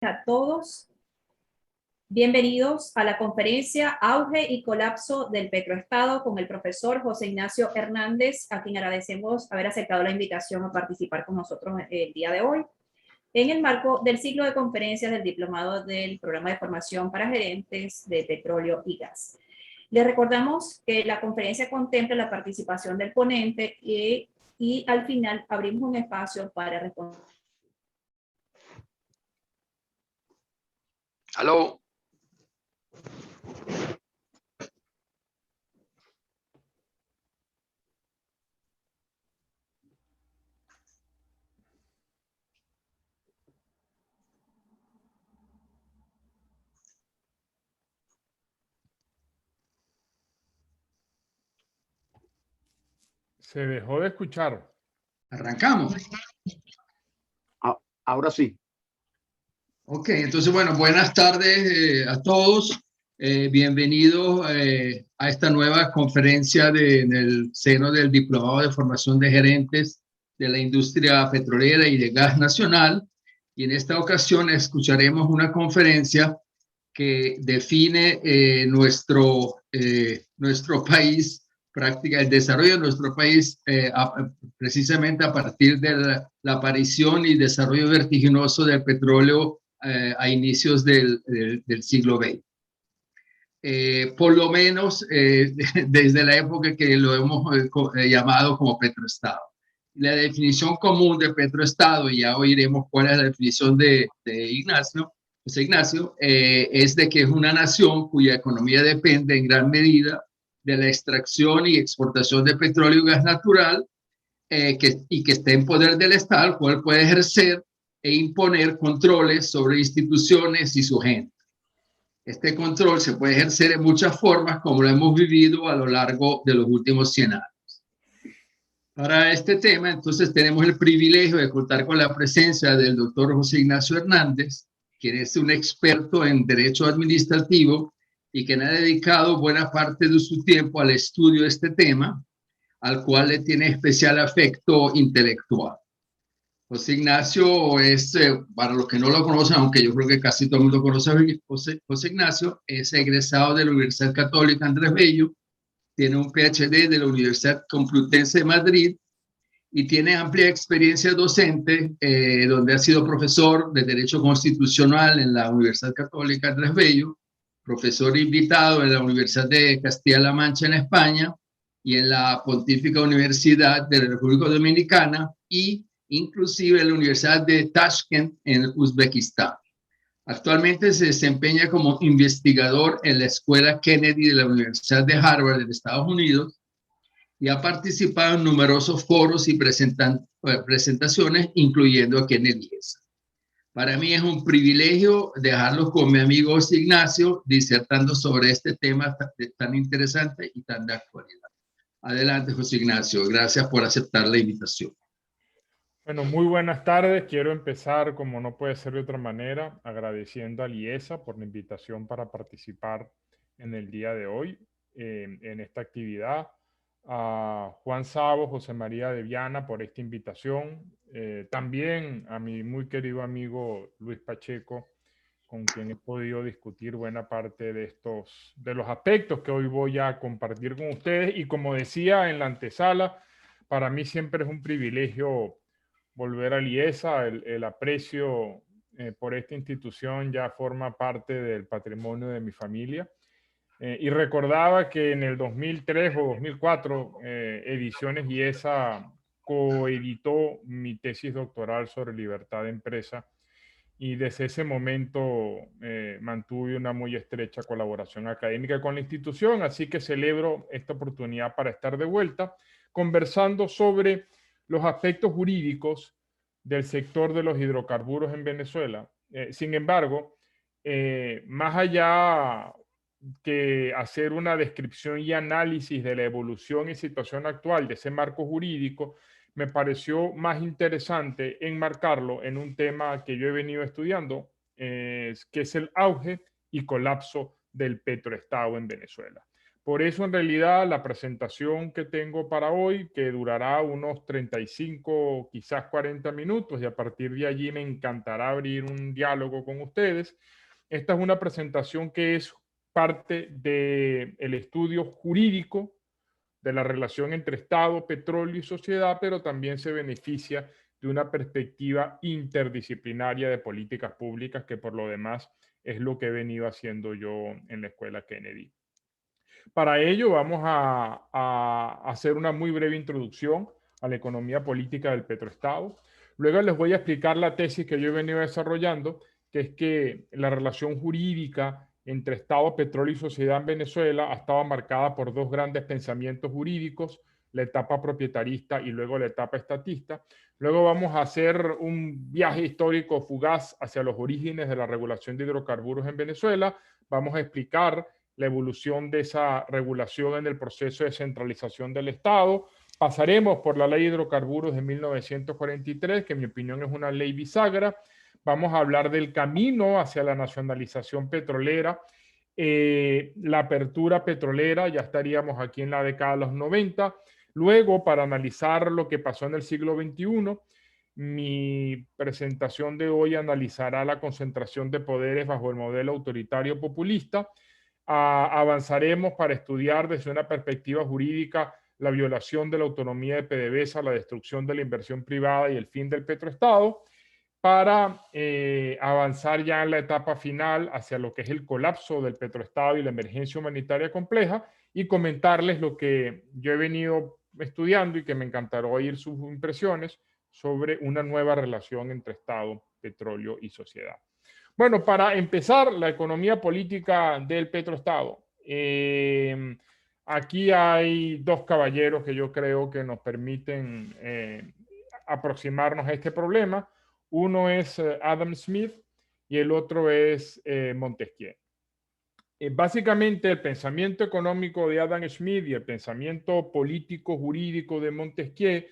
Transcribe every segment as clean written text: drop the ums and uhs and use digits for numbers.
A todos, bienvenidos a la conferencia Auge y Colapso del Petroestado con el profesor José Ignacio Hernández, a quien agradecemos haber aceptado la invitación a participar con nosotros el día de hoy, en el marco del ciclo de conferencias del diplomado del programa de formación para gerentes de petróleo y gas. Les recordamos que la conferencia contempla la participación del ponente y al final abrimos un espacio para responder. Aló. Se dejó de escuchar. Arrancamos. Ahora sí. Ok, entonces, bueno, buenas tardes a todos. Bienvenidos a esta nueva conferencia en el seno del Diplomado de Formación de Gerentes de la Industria Petrolera y de Gas Nacional. Y en esta ocasión escucharemos una conferencia que define nuestro país, el desarrollo de nuestro país precisamente a partir de la aparición y desarrollo vertiginoso del petróleo a inicios del siglo XX. Por lo menos desde la época que lo hemos llamado como petroestado. La definición común de petroestado, y ya oiremos cuál es la definición de José Ignacio, es de que es una nación cuya economía depende en gran medida de la extracción y exportación de petróleo y gas natural y que esté en poder del Estado, el cual puede ejercer e imponer controles sobre instituciones y su gente. Este control se puede ejercer en muchas formas, como lo hemos vivido a lo largo de los últimos 100 años. Para este tema, entonces, tenemos el privilegio de contar con la presencia del doctor José Ignacio Hernández, quien es un experto en derecho administrativo y quien ha dedicado buena parte de su tiempo al estudio de este tema, al cual le tiene especial afecto intelectual. José Ignacio es, para los que no lo conocen, aunque yo creo que casi todo el mundo conoce a José Ignacio, es egresado de la Universidad Católica Andrés Bello, tiene un PhD de la Universidad Complutense de Madrid y tiene amplia experiencia docente, donde ha sido profesor de Derecho Constitucional en la Universidad Católica Andrés Bello, profesor invitado en la Universidad de Castilla-La Mancha en España y en la Pontífica Universidad de la República Dominicana y inclusive en la Universidad de Tashkent en Uzbekistán. Actualmente se desempeña como investigador en la Escuela Kennedy de la Universidad de Harvard en Estados Unidos y ha participado en numerosos foros y presentaciones, incluyendo aquí en el IESA. Para mí es un privilegio dejarlo con mi amigo José Ignacio disertando sobre este tema tan interesante y tan de actualidad. Adelante, José Ignacio. Gracias por aceptar la invitación. Bueno, muy buenas tardes. Quiero empezar, como no puede ser de otra manera, agradeciendo a IESA por la invitación para participar en el día de hoy en esta actividad. A Juan Sabo, José María de Viana por esta invitación. También a mi muy querido amigo Luis Pacheco, con quien he podido discutir buena parte de los aspectos que hoy voy a compartir con ustedes. Y como decía en la antesala, para mí siempre es un privilegio volver a IESA. El aprecio por esta institución ya forma parte del patrimonio de mi familia. Y recordaba que en el 2003 o 2004, Ediciones IESA coeditó mi tesis doctoral sobre libertad de empresa. Y desde ese momento mantuve una muy estrecha colaboración académica con la institución, así que celebro esta oportunidad para estar de vuelta conversando sobre los aspectos jurídicos del sector de los hidrocarburos en Venezuela. Sin embargo, más allá que hacer una descripción y análisis de la evolución y situación actual de ese marco jurídico, me pareció más interesante enmarcarlo en un tema que yo he venido estudiando, que es el auge y colapso del petroestado en Venezuela. Por eso, en realidad, la presentación que tengo para hoy, que durará unos 35, quizás 40 minutos, y a partir de allí me encantará abrir un diálogo con ustedes. Esta es una presentación que es parte del estudio jurídico de la relación entre Estado, petróleo y sociedad, pero también se beneficia de una perspectiva interdisciplinaria de políticas públicas, que por lo demás es lo que he venido haciendo yo en la Escuela Kennedy. Para ello vamos a hacer una muy breve introducción a la economía política del petroestado. Luego les voy a explicar la tesis que yo he venido desarrollando, que es que la relación jurídica entre Estado, petróleo y sociedad en Venezuela ha estado marcada por dos grandes pensamientos jurídicos, la etapa proprietarista y luego la etapa estatista. Luego vamos a hacer un viaje histórico fugaz hacia los orígenes de la regulación de hidrocarburos en Venezuela. Vamos a explicar la evolución de esa regulación en el proceso de centralización del Estado. Pasaremos por la ley de hidrocarburos de 1943, que en mi opinión es una ley bisagra. Vamos a hablar del camino hacia la nacionalización petrolera, la apertura petrolera, ya estaríamos aquí en la década de los 90. Luego, para analizar lo que pasó en el siglo XXI, mi presentación de hoy analizará la concentración de poderes bajo el modelo autoritario populista. Avanzaremos para estudiar desde una perspectiva jurídica la violación de la autonomía de PDVSA, la destrucción de la inversión privada y el fin del petroestado, para avanzar ya en la etapa final hacia lo que es el colapso del petroestado y la emergencia humanitaria compleja, y comentarles lo que yo he venido estudiando y que me encantará oír sus impresiones sobre una nueva relación entre Estado, petróleo y sociedad. Bueno, para empezar, la economía política del petroestado. Aquí hay dos caballeros que yo creo que nos permiten aproximarnos a este problema. Uno es Adam Smith y el otro es Montesquieu. Básicamente, el pensamiento económico de Adam Smith y el pensamiento político jurídico de Montesquieu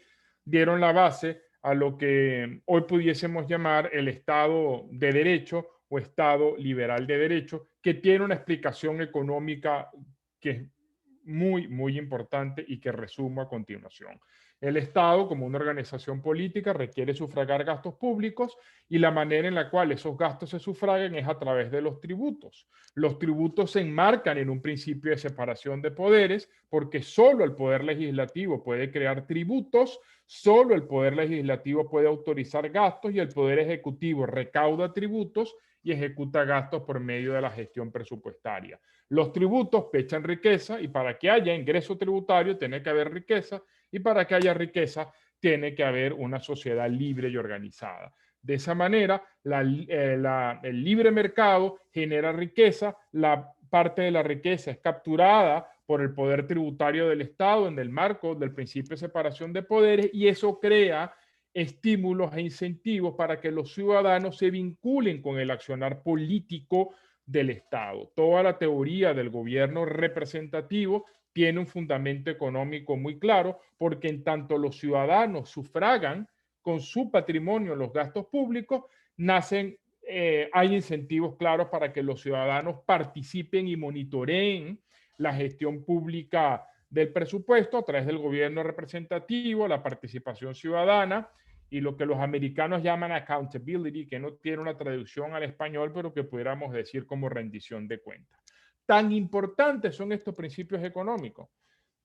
dieron la base a lo que hoy pudiésemos llamar el Estado de Derecho o Estado liberal de derecho, que tiene una explicación económica que es muy, muy importante y que resumo a continuación. El Estado, como una organización política, requiere sufragar gastos públicos, y la manera en la cual esos gastos se sufragan es a través de los tributos. Los tributos se enmarcan en un principio de separación de poderes, porque solo el poder legislativo puede crear tributos, solo el poder legislativo puede autorizar gastos, y el poder ejecutivo recauda tributos y ejecuta gastos por medio de la gestión presupuestaria. Los tributos pechan riqueza, y para que haya ingreso tributario tiene que haber riqueza, y para que haya riqueza tiene que haber una sociedad libre y organizada. De esa manera, el libre mercado genera riqueza, la parte de la riqueza es capturada por el poder tributario del Estado en el marco del principio de separación de poderes, y eso crea estímulos e incentivos para que los ciudadanos se vinculen con el accionar político del Estado. Toda la teoría del gobierno representativo tiene un fundamento económico muy claro, porque en tanto los ciudadanos sufragan con su patrimonio los gastos públicos, hay incentivos claros para que los ciudadanos participen y monitoreen la gestión pública del presupuesto a través del gobierno representativo, la participación ciudadana y lo que los americanos llaman accountability, que no tiene una traducción al español, pero que pudiéramos decir como rendición de cuentas. Tan importantes son estos principios económicos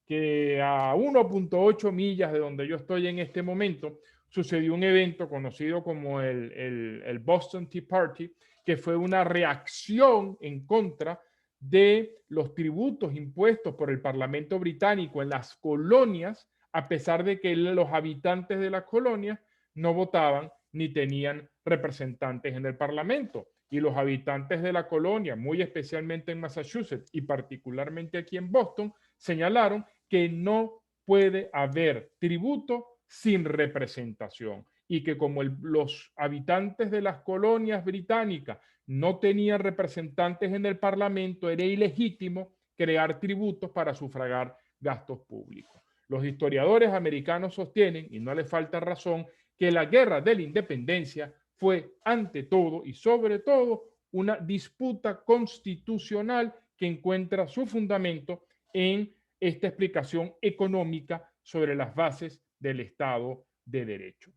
que a 1.8 millas de donde yo estoy en este momento sucedió un evento conocido como el Boston Tea Party, que fue una reacción en contra de los tributos impuestos por el Parlamento británico en las colonias, a pesar de que los habitantes de las colonias no votaban ni tenían representantes en el Parlamento. Y los habitantes de la colonia, muy especialmente en Massachusetts y particularmente aquí en Boston, señalaron que no puede haber tributo sin representación, y que como los habitantes de las colonias británicas no tenían representantes en el Parlamento, era ilegítimo crear tributos para sufragar gastos públicos. Los historiadores americanos sostienen, y no les falta razón, que la guerra de la independencia fue ante todo y sobre todo una disputa constitucional que encuentra su fundamento en esta explicación económica sobre las bases del Estado de Derecho.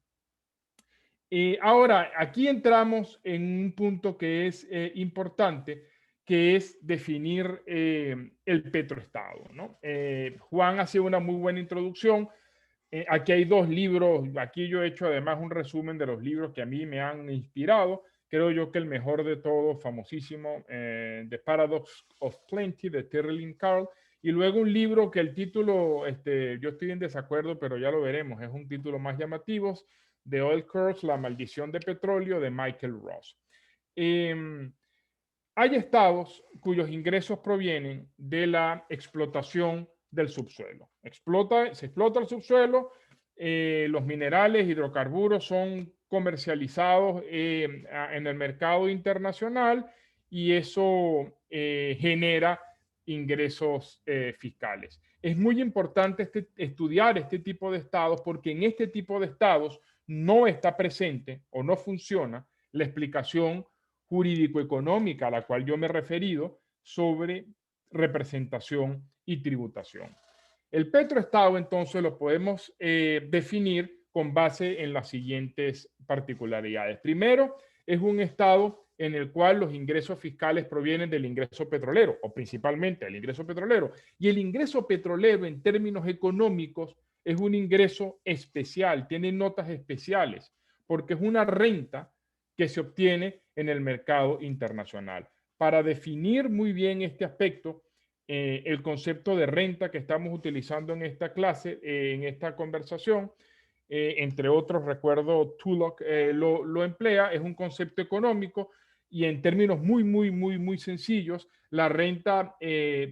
Ahora, aquí entramos en un punto que es importante, que es definir el petroestado, ¿no? Juan hace una muy buena introducción. Aquí hay dos libros, aquí yo he hecho además un resumen de los libros que a mí me han inspirado. Creo yo que el mejor de todos, famosísimo, The Paradox of Plenty, de Terry Carl, y luego un libro que el título, yo estoy en desacuerdo, pero ya lo veremos, es un título más llamativo, The Oil Curse, La maldición de petróleo, de Michael Ross. Hay estados cuyos ingresos provienen de la explotación del subsuelo. Se explota el subsuelo, los minerales, hidrocarburos son comercializados en el mercado internacional y eso genera ingresos fiscales. Es muy importante estudiar este tipo de estados porque en este tipo de estados no está presente o no funciona la explicación jurídico-económica a la cual yo me he referido sobre representación y tributación. El petroestado entonces lo podemos definir con base en las siguientes particularidades. Primero, es un estado en el cual los ingresos fiscales provienen del ingreso petrolero, o principalmente del ingreso petrolero. Y el ingreso petrolero en términos económicos es un ingreso especial, tiene notas especiales, porque es una renta que se obtiene en el mercado internacional. Para definir muy bien este aspecto, el concepto de renta que estamos utilizando en esta clase, en esta conversación, entre otros, recuerdo, Tullock lo emplea, es un concepto económico y en términos muy sencillos, la renta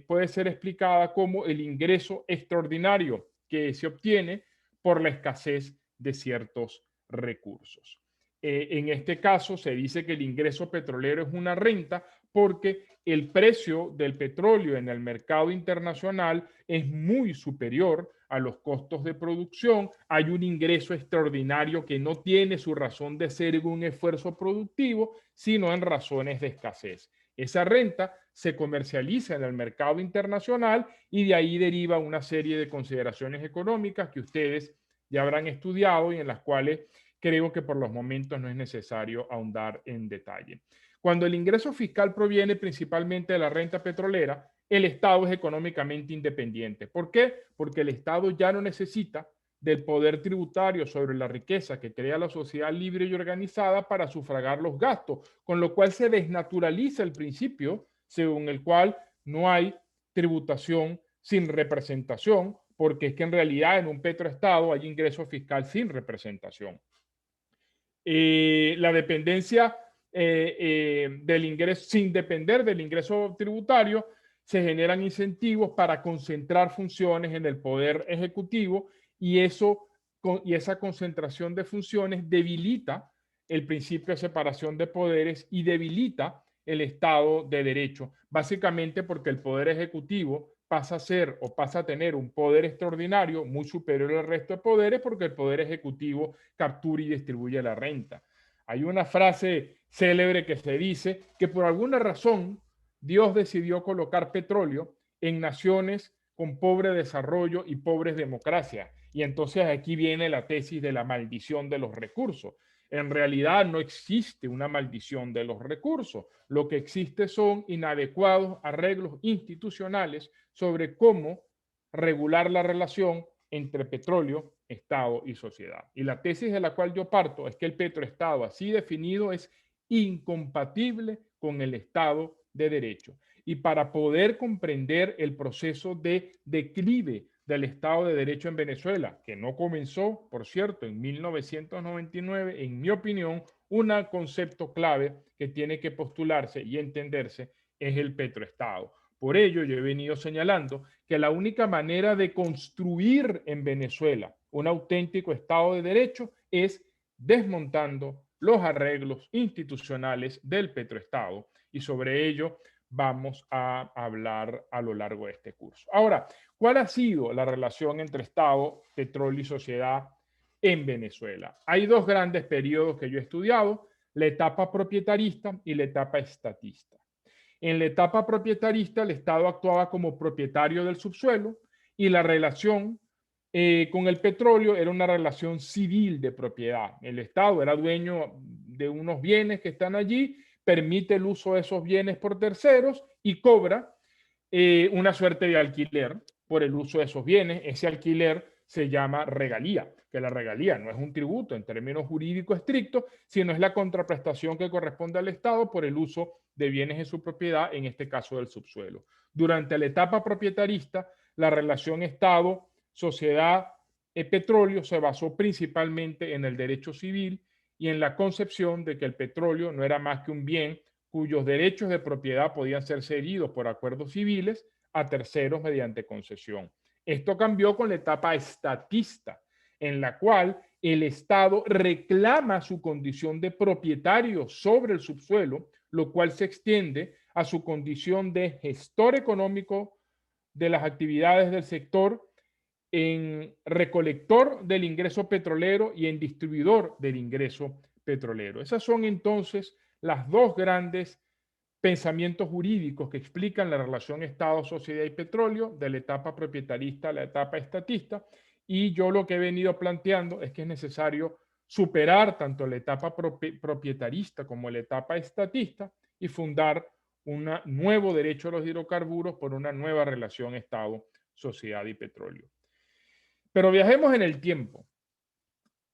puede ser explicada como el ingreso extraordinario que se obtiene por la escasez de ciertos recursos. En este caso se dice que el ingreso petrolero es una renta porque el precio del petróleo en el mercado internacional es muy superior a los costos de producción. Hay un ingreso extraordinario que no tiene su razón de ser en un esfuerzo productivo, sino en razones de escasez. Esa renta se comercializa en el mercado internacional y de ahí deriva una serie de consideraciones económicas que ustedes ya habrán estudiado y en las cuales creo que por los momentos no es necesario ahondar en detalle. Cuando el ingreso fiscal proviene principalmente de la renta petrolera, el Estado es económicamente independiente. ¿Por qué? Porque el Estado ya no necesita del poder tributario sobre la riqueza que crea la sociedad libre y organizada para sufragar los gastos, con lo cual se desnaturaliza el principio según el cual no hay tributación sin representación, porque es que en realidad en un petroestado hay ingreso fiscal sin representación. La dependencia del ingreso, sin depender del ingreso tributario, se generan incentivos para concentrar funciones en el poder ejecutivo y esa concentración de funciones debilita el principio de separación de poderes y debilita el Estado de Derecho, básicamente porque el poder ejecutivo pasa a ser o pasa a tener un poder extraordinario muy superior al resto de poderes porque el poder ejecutivo captura y distribuye la renta. Hay una frase célebre que se dice que por alguna razón Dios decidió colocar petróleo en naciones con pobre desarrollo y pobres democracias. Y entonces aquí viene la tesis de la maldición de los recursos. En realidad no existe una maldición de los recursos. Lo que existe son inadecuados arreglos institucionales sobre cómo regular la relación entre petróleo, Estado y sociedad. Y la tesis de la cual yo parto es que el petroestado así definido es incompatible con el Estado de Derecho. Y para poder comprender el proceso de declive del Estado de Derecho en Venezuela, que no comenzó, por cierto, en 1999, en mi opinión, un concepto clave que tiene que postularse y entenderse es el petroestado. Por ello, yo he venido señalando que la única manera de construir en Venezuela un auténtico Estado de Derecho es desmontando los arreglos institucionales del petroestado y sobre ello vamos a hablar a lo largo de este curso. Ahora, ¿cuál ha sido la relación entre Estado, petróleo y sociedad en Venezuela? Hay dos grandes periodos que yo he estudiado, la etapa propietarista y la etapa estatista. En la etapa propietarista, el Estado actuaba como propietario del subsuelo y la relación con el petróleo era una relación civil de propiedad. El Estado era dueño de unos bienes que están allí, permite el uso de esos bienes por terceros y cobra una suerte de alquiler por el uso de esos bienes. Ese alquiler se llama regalía, que la regalía no es un tributo en términos jurídicos estrictos, sino es la contraprestación que corresponde al Estado por el uso de bienes en su propiedad, en este caso del subsuelo. Durante la etapa propietarista, la relación Estado, sociedad, petróleo se basó principalmente en el derecho civil y en la concepción de que el petróleo no era más que un bien cuyos derechos de propiedad podían ser cedidos por acuerdos civiles a terceros mediante concesión. Esto cambió con la etapa estatista, en la cual el Estado reclama su condición de propietario sobre el subsuelo, lo cual se extiende a su condición de gestor económico de las actividades del sector, en recolector del ingreso petrolero y en distribuidor del ingreso petrolero. Esas son entonces las dos grandes pensamientos jurídicos que explican la relación Estado, sociedad y petróleo de la etapa propietarista a la etapa estatista. Y yo lo que he venido planteando es que es necesario superar tanto la etapa propietarista como la etapa estatista y fundar un nuevo derecho a los hidrocarburos por una nueva relación Estado, sociedad y petróleo. Pero viajemos en el tiempo.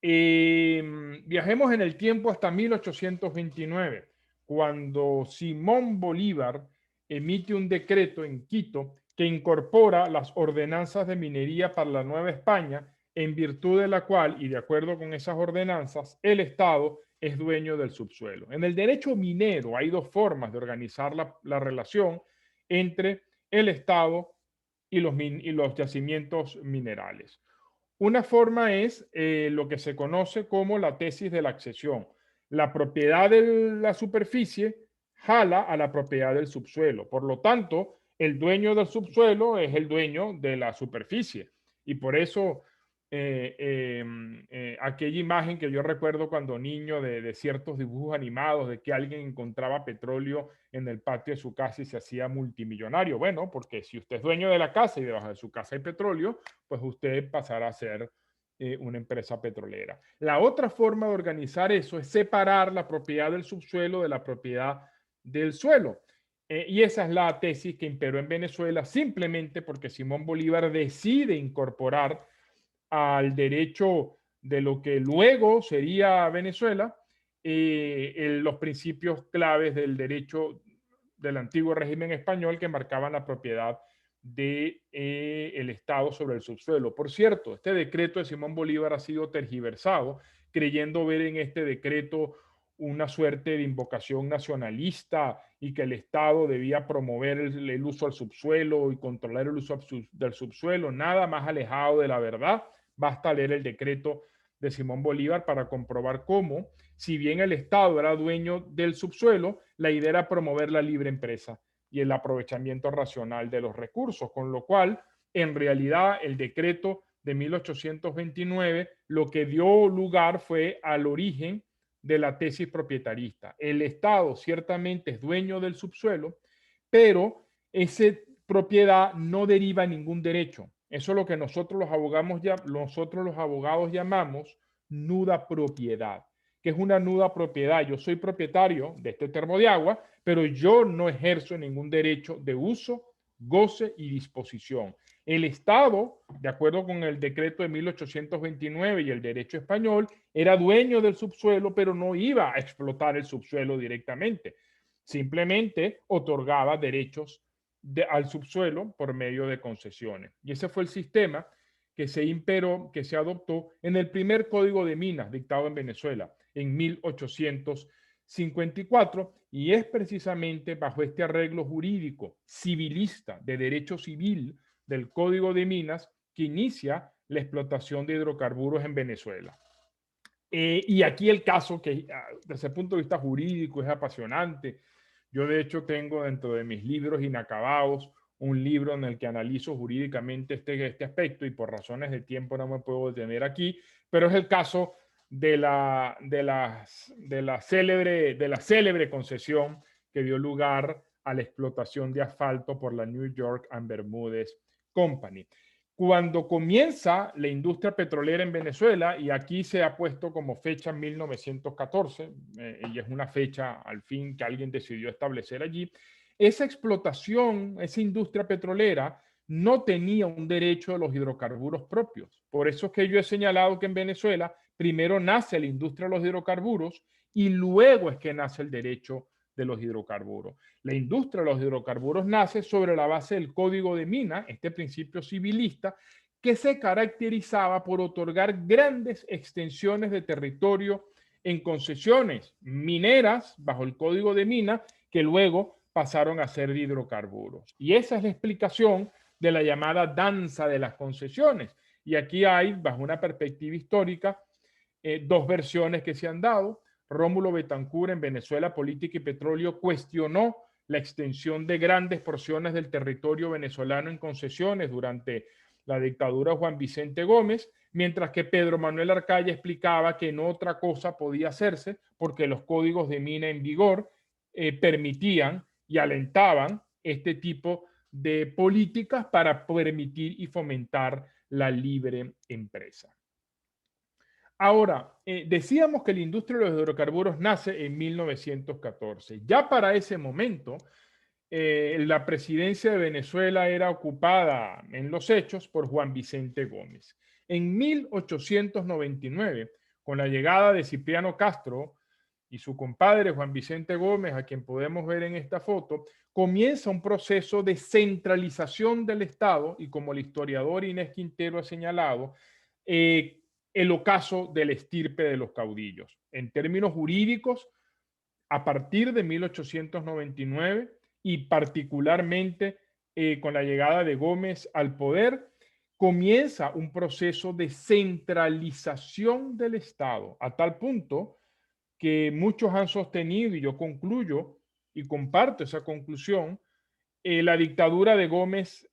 Viajemos en el tiempo hasta 1829, cuando Simón Bolívar emite un decreto en Quito que incorpora las ordenanzas de minería para la Nueva España, en virtud de la cual, y de acuerdo con esas ordenanzas, el Estado es dueño del subsuelo. En el derecho minero hay dos formas de organizar la relación entre el Estado y los yacimientos minerales. Una forma es lo que se conoce como la tesis de la accesión. La propiedad de la superficie jala a la propiedad del subsuelo. Por lo tanto, el dueño del subsuelo es el dueño de la superficie. Y por eso aquella imagen que yo recuerdo cuando niño de ciertos dibujos animados de que alguien encontraba petróleo en el patio de su casa y se hacía multimillonario. Bueno, porque si usted es dueño de la casa y debajo de su casa hay petróleo, pues usted pasará a ser una empresa petrolera. La otra forma de organizar eso es separar la propiedad del subsuelo de la propiedad del suelo. Y esa es la tesis que imperó en Venezuela, simplemente porque Simón Bolívar decide incorporar al derecho de lo que luego sería Venezuela los principios claves del derecho del antiguo régimen español que marcaban la propiedad del Estado sobre el subsuelo. Por cierto, este decreto de Simón Bolívar ha sido tergiversado, creyendo ver en este decreto una suerte de invocación nacionalista y que el Estado debía promover el uso al subsuelo y controlar el uso del subsuelo, nada más alejado de la verdad. Basta leer el decreto de Simón Bolívar para comprobar cómo, si bien el Estado era dueño del subsuelo, la idea era promover la libre empresa y el aprovechamiento racional de los recursos, con lo cual, en realidad, el decreto de 1829 lo que dio lugar fue al origen de la tesis propietarista. El Estado ciertamente es dueño del subsuelo, pero esa propiedad no deriva ningún derecho. Eso es lo que nosotros los abogados llamamos nuda propiedad. ¿Qué es una nuda propiedad? Yo soy propietario de este termo de agua, pero yo no ejerzo ningún derecho de uso, goce y disposición. El Estado, de acuerdo con el decreto de 1829 y el derecho español, era dueño del subsuelo, pero no iba a explotar el subsuelo directamente. Simplemente otorgaba derechos al subsuelo por medio de concesiones. Y ese fue el sistema que se imperó, que se adoptó en el primer Código de Minas dictado en Venezuela en 1854, y es precisamente bajo este arreglo jurídico civilista de derecho civil del Código de Minas que inicia la explotación de hidrocarburos en Venezuela. Y aquí el caso que desde el punto de vista jurídico es apasionante. Yo de hecho tengo dentro de mis libros inacabados un libro en el que analizo jurídicamente este aspecto y por razones de tiempo no me puedo detener aquí, pero es el caso de la célebre concesión que dio lugar a la explotación de asfalto por la New York and Bermúdez Company. Cuando comienza la industria petrolera en Venezuela, y aquí se ha puesto como fecha 1914, y es una fecha al fin que alguien decidió establecer allí, esa explotación, esa industria petrolera no tenía un derecho de los hidrocarburos propios. Por eso es que yo he señalado que en Venezuela primero nace la industria de los hidrocarburos y luego es que nace el derecho de los hidrocarburos. La industria de los hidrocarburos nace sobre la base del Código de Mina, este principio civilista, que se caracterizaba por otorgar grandes extensiones de territorio en concesiones mineras bajo el Código de Mina, que luego pasaron a ser de hidrocarburos. Y esa es la explicación de la llamada danza de las concesiones. Y aquí hay, bajo una perspectiva histórica, dos versiones que se han dado. Rómulo Betancourt, en Venezuela, Política y Petróleo, cuestionó la extensión de grandes porciones del territorio venezolano en concesiones durante la dictadura de Juan Vicente Gómez, mientras que Pedro Manuel Arcaya explicaba que no otra cosa podía hacerse porque los códigos de mina en vigor permitían y alentaban este tipo de políticas para permitir y fomentar la libre empresa. Ahora, decíamos que la industria de los hidrocarburos nace en 1914. Ya para ese momento, la presidencia de Venezuela era ocupada en los hechos por Juan Vicente Gómez. En 1899, con la llegada de Cipriano Castro y su compadre Juan Vicente Gómez, a quien podemos ver en esta foto, comienza un proceso de centralización del Estado y, como el historiador Inés Quintero ha señalado, el ocaso del estirpe de los caudillos. En términos jurídicos, a partir de 1899 y particularmente con la llegada de Gómez al poder, comienza un proceso de centralización del Estado, a tal punto que muchos han sostenido, y yo concluyo y comparto esa conclusión, la dictadura de Gómez,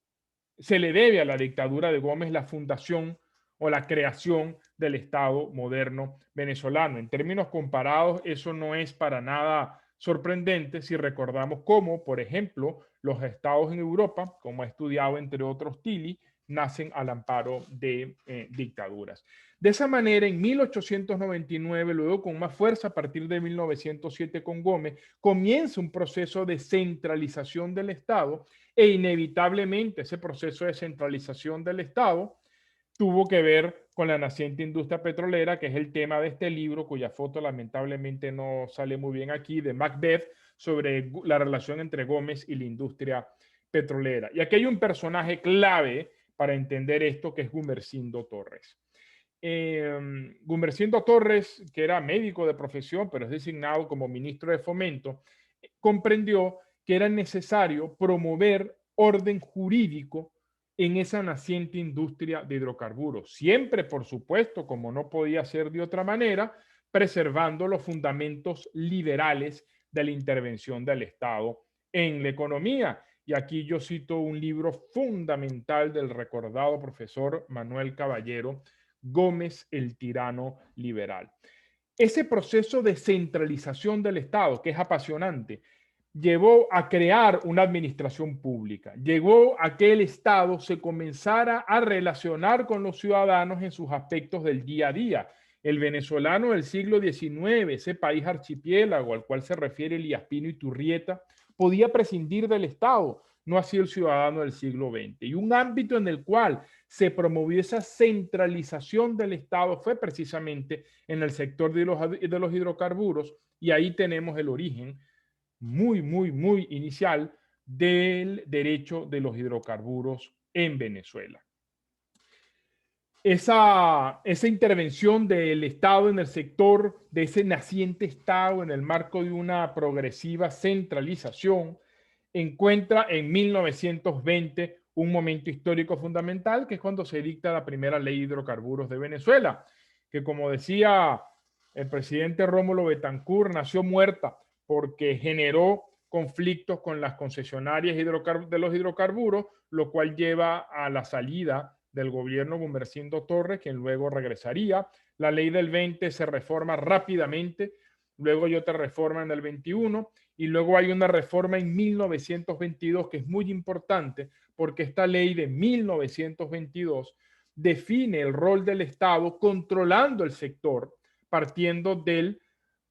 se le debe a la dictadura de Gómez la fundación o la creación del Estado moderno venezolano. En términos comparados, eso no es para nada sorprendente si recordamos cómo, por ejemplo, los estados en Europa, como ha estudiado entre otros Tilly, nacen al amparo de dictaduras. De esa manera, en 1899, luego con más fuerza a partir de 1907 con Gómez, comienza un proceso de centralización del Estado e inevitablemente ese proceso de centralización del Estado tuvo que ver con la naciente industria petrolera, que es el tema de este libro, cuya foto lamentablemente no sale muy bien aquí, de Macbeth, sobre la relación entre Gómez y la industria petrolera. Y aquí hay un personaje clave para entender esto, que es Gumersindo Torres. Gumersindo Torres, que era médico de profesión, pero es designado como ministro de Fomento, comprendió que era necesario promover orden jurídico en esa naciente industria de hidrocarburos. Siempre, por supuesto, como no podía ser de otra manera, preservando los fundamentos liberales de la intervención del Estado en la economía. Y aquí yo cito un libro fundamental del recordado profesor Manuel Caballero, Gómez, el tirano liberal. Ese proceso de centralización del Estado, que es apasionante, llevó a crear una administración pública, llegó a que el Estado se comenzara a relacionar con los ciudadanos en sus aspectos del día a día. El venezolano del siglo XIX, ese país archipiélago al cual se refiere Elías Pino Iturrieta, podía prescindir del Estado, no así el ciudadano del siglo XX. Y un ámbito en el cual se promovió esa centralización del Estado fue precisamente en el sector de los hidrocarburos, y ahí tenemos el origen muy inicial del derecho de los hidrocarburos en Venezuela. Esa intervención del Estado en el sector, de ese naciente Estado en el marco de una progresiva centralización, encuentra en 1920 un momento histórico fundamental, que es cuando se dicta la primera ley de hidrocarburos de Venezuela, que, como decía el presidente Rómulo Betancourt, nació muerta porque generó conflictos con las concesionarias de los hidrocarburos, lo cual lleva a la salida del gobierno Gumersindo Torres, quien luego regresaría. La ley del 20 se reforma rápidamente, luego hay otra reforma en el 21, y luego hay una reforma en 1922 que es muy importante porque esta ley de 1922 define el rol del Estado controlando el sector partiendo del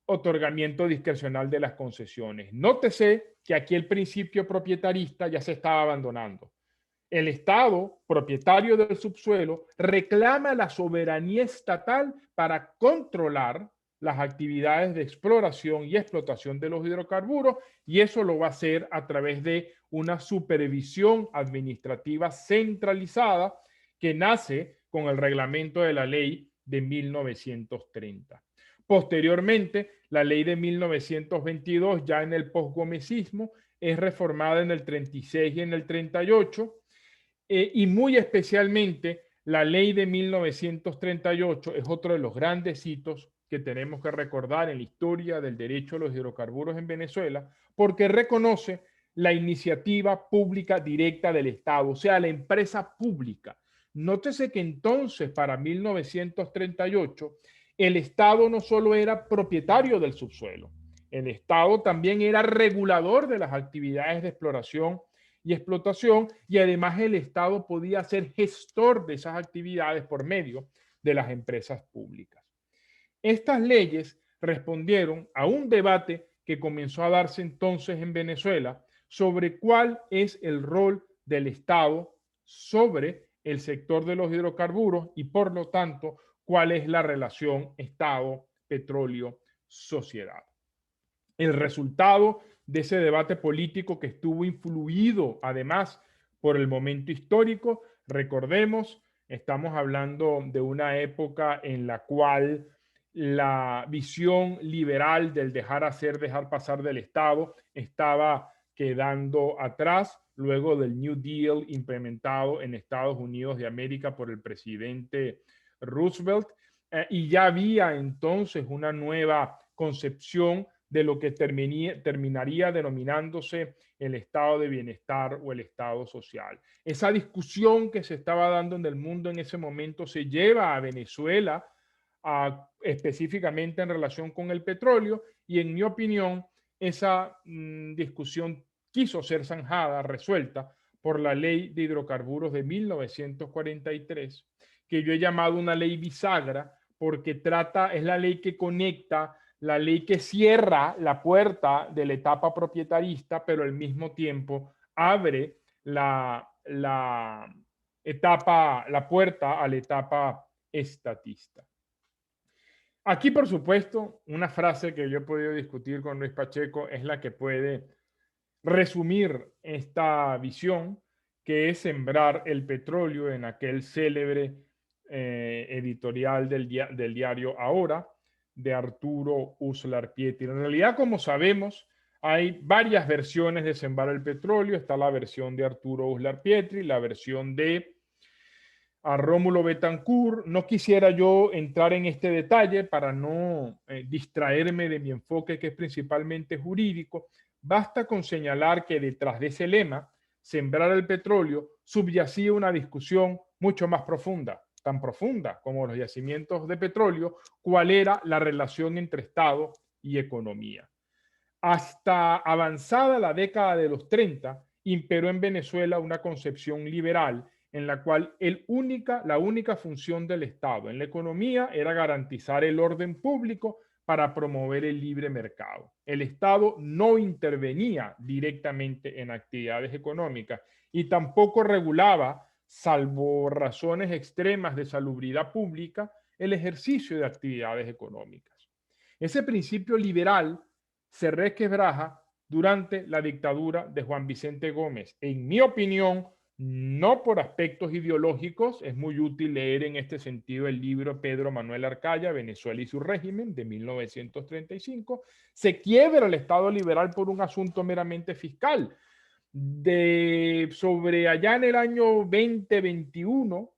otorgamiento discrecional de las concesiones. Nótese que aquí el principio propietarista ya se estaba abandonando. El Estado, propietario del subsuelo, reclama la soberanía estatal para controlar las actividades de exploración y explotación de los hidrocarburos, y eso lo va a hacer a través de una supervisión administrativa centralizada que nace con el reglamento de la ley de 1930. Posteriormente, la ley de 1922, ya en el posgomecismo, es reformada en el 36 y en el 38, y muy especialmente la ley de 1938 es otro de los grandes hitos que tenemos que recordar en la historia del derecho a los hidrocarburos en Venezuela, porque reconoce la iniciativa pública directa del Estado, o sea, la empresa pública. Nótese que entonces, para 1938, el Estado no solo era propietario del subsuelo, el Estado también era regulador de las actividades de exploración y explotación, y además el Estado podía ser gestor de esas actividades por medio de las empresas públicas. Estas leyes respondieron a un debate que comenzó a darse entonces en Venezuela sobre cuál es el rol del Estado sobre el sector de los hidrocarburos y por lo tanto cuál es la relación Estado, petróleo, sociedad. El resultado de ese debate político que estuvo influido además por el momento histórico, recordemos, estamos hablando de una época en la cual la visión liberal del dejar hacer, dejar pasar del Estado estaba quedando atrás luego del New Deal implementado en Estados Unidos de América por el presidente Roosevelt, y ya había entonces una nueva concepción de lo que terminaría denominándose el estado de bienestar o el estado social. Esa discusión que se estaba dando en el mundo en ese momento se lleva a Venezuela específicamente en relación con el petróleo, y en mi opinión esa discusión quiso ser zanjada, resuelta por la ley de hidrocarburos de 1943, que yo he llamado una ley bisagra porque es la ley que conecta, la ley que cierra la puerta de la etapa propietarista, pero al mismo tiempo abre la puerta a la etapa estatista. Aquí, por supuesto, una frase que yo he podido discutir con Luis Pacheco es la que puede resumir esta visión, que es sembrar el petróleo en aquel célebre editorial del diario Ahora, de Arturo Uslar Pietri. En realidad, como sabemos, hay varias versiones de sembrar el petróleo. Está la versión de Arturo Uslar Pietri, la versión de Rómulo Betancourt. No quisiera yo entrar en este detalle para no distraerme de mi enfoque, que es principalmente jurídico. Basta con señalar que detrás de ese lema, sembrar el petróleo, subyacía una discusión mucho más profunda, tan profunda como los yacimientos de petróleo, cuál era la relación entre Estado y economía. Hasta avanzada la década de los 30, imperó en Venezuela una concepción liberal en la cual la única función del Estado en la economía era garantizar el orden público para promover el libre mercado. El Estado no intervenía directamente en actividades económicas y tampoco regulaba, salvo razones extremas de salubridad pública, el ejercicio de actividades económicas. Ese principio liberal se resquebraja durante la dictadura de Juan Vicente Gómez. En mi opinión, no por aspectos ideológicos, es muy útil leer en este sentido el libro Pedro Manuel Arcaya, Venezuela y su régimen, de 1935, se quiebra el Estado liberal por un asunto meramente fiscal. Sobre allá en el año 2021,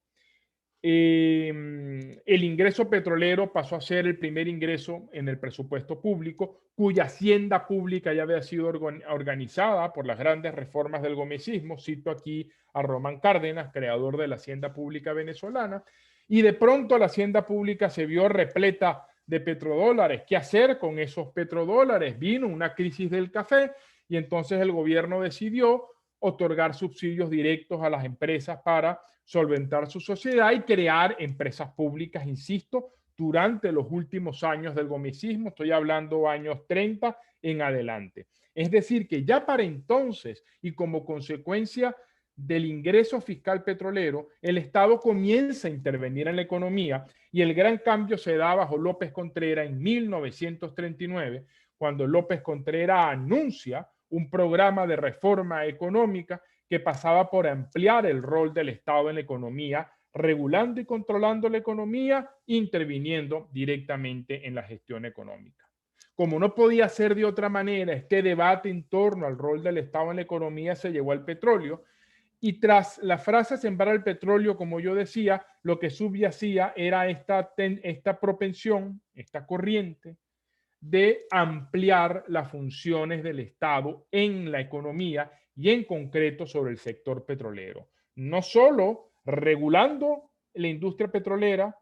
el ingreso petrolero pasó a ser el primer ingreso en el presupuesto público, cuya hacienda pública ya había sido organizada por las grandes reformas del gomecismo. Cito aquí a Román Cárdenas, creador de la hacienda pública venezolana, y de pronto la hacienda pública se vio repleta de petrodólares. ¿Qué hacer con esos petrodólares? Vino una crisis del café y entonces el gobierno decidió otorgar subsidios directos a las empresas para solventar su sociedad y crear empresas públicas, insisto, durante los últimos años del gomecismo, estoy hablando años 30 en adelante. Es decir, que ya para entonces y como consecuencia del ingreso fiscal petrolero, el Estado comienza a intervenir en la economía y el gran cambio se da bajo López Contreras en 1939, cuando López Contreras anuncia un programa de reforma económica que pasaba por ampliar el rol del Estado en la economía, regulando y controlando la economía, interviniendo directamente en la gestión económica. Como no podía ser de otra manera, este debate en torno al rol del Estado en la economía se llevó al petróleo y tras la frase sembrar el petróleo, como yo decía, lo que subyacía era esta propensión, esta corriente de ampliar las funciones del Estado en la economía y en concreto sobre el sector petrolero. No solo regulando la industria petrolera,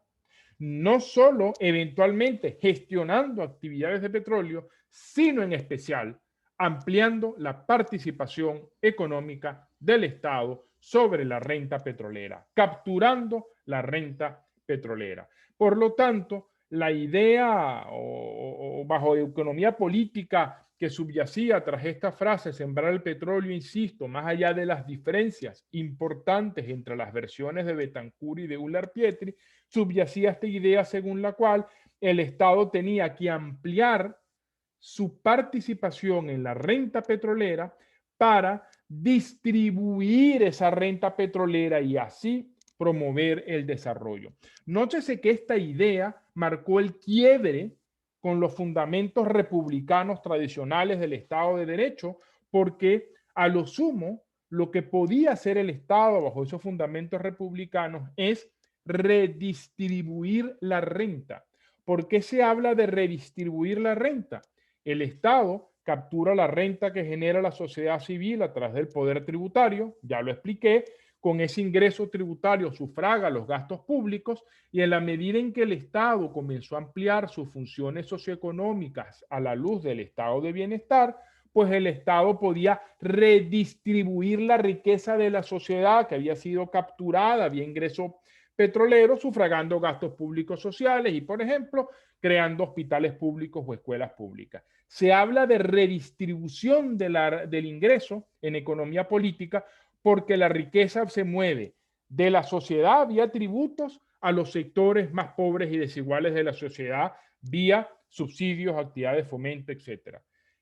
no solo eventualmente gestionando actividades de petróleo, sino en especial ampliando la participación económica del Estado sobre la renta petrolera, capturando la renta petrolera. Por lo tanto, la idea o bajo economía política que subyacía tras esta frase, sembrar el petróleo, insisto, más allá de las diferencias importantes entre las versiones de Betancourt y de Ullar Pietri, subyacía esta idea según la cual el Estado tenía que ampliar su participación en la renta petrolera para distribuir esa renta petrolera y así promover el desarrollo. Nótese que esta idea marcó el quiebre con los fundamentos republicanos tradicionales del Estado de Derecho, porque a lo sumo lo que podía hacer el Estado bajo esos fundamentos republicanos es redistribuir la renta. ¿Por qué se habla de redistribuir la renta? El Estado captura la renta que genera la sociedad civil a través del poder tributario, ya lo expliqué, con ese ingreso tributario sufraga los gastos públicos y en la medida en que el Estado comenzó a ampliar sus funciones socioeconómicas a la luz del estado de bienestar, pues el Estado podía redistribuir la riqueza de la sociedad que había sido capturada vía ingreso petrolero, sufragando gastos públicos sociales y, por ejemplo, creando hospitales públicos o escuelas públicas. Se habla de redistribución del ingreso en economía política porque la riqueza se mueve de la sociedad vía tributos a los sectores más pobres y desiguales de la sociedad vía subsidios, actividades de fomento, etc.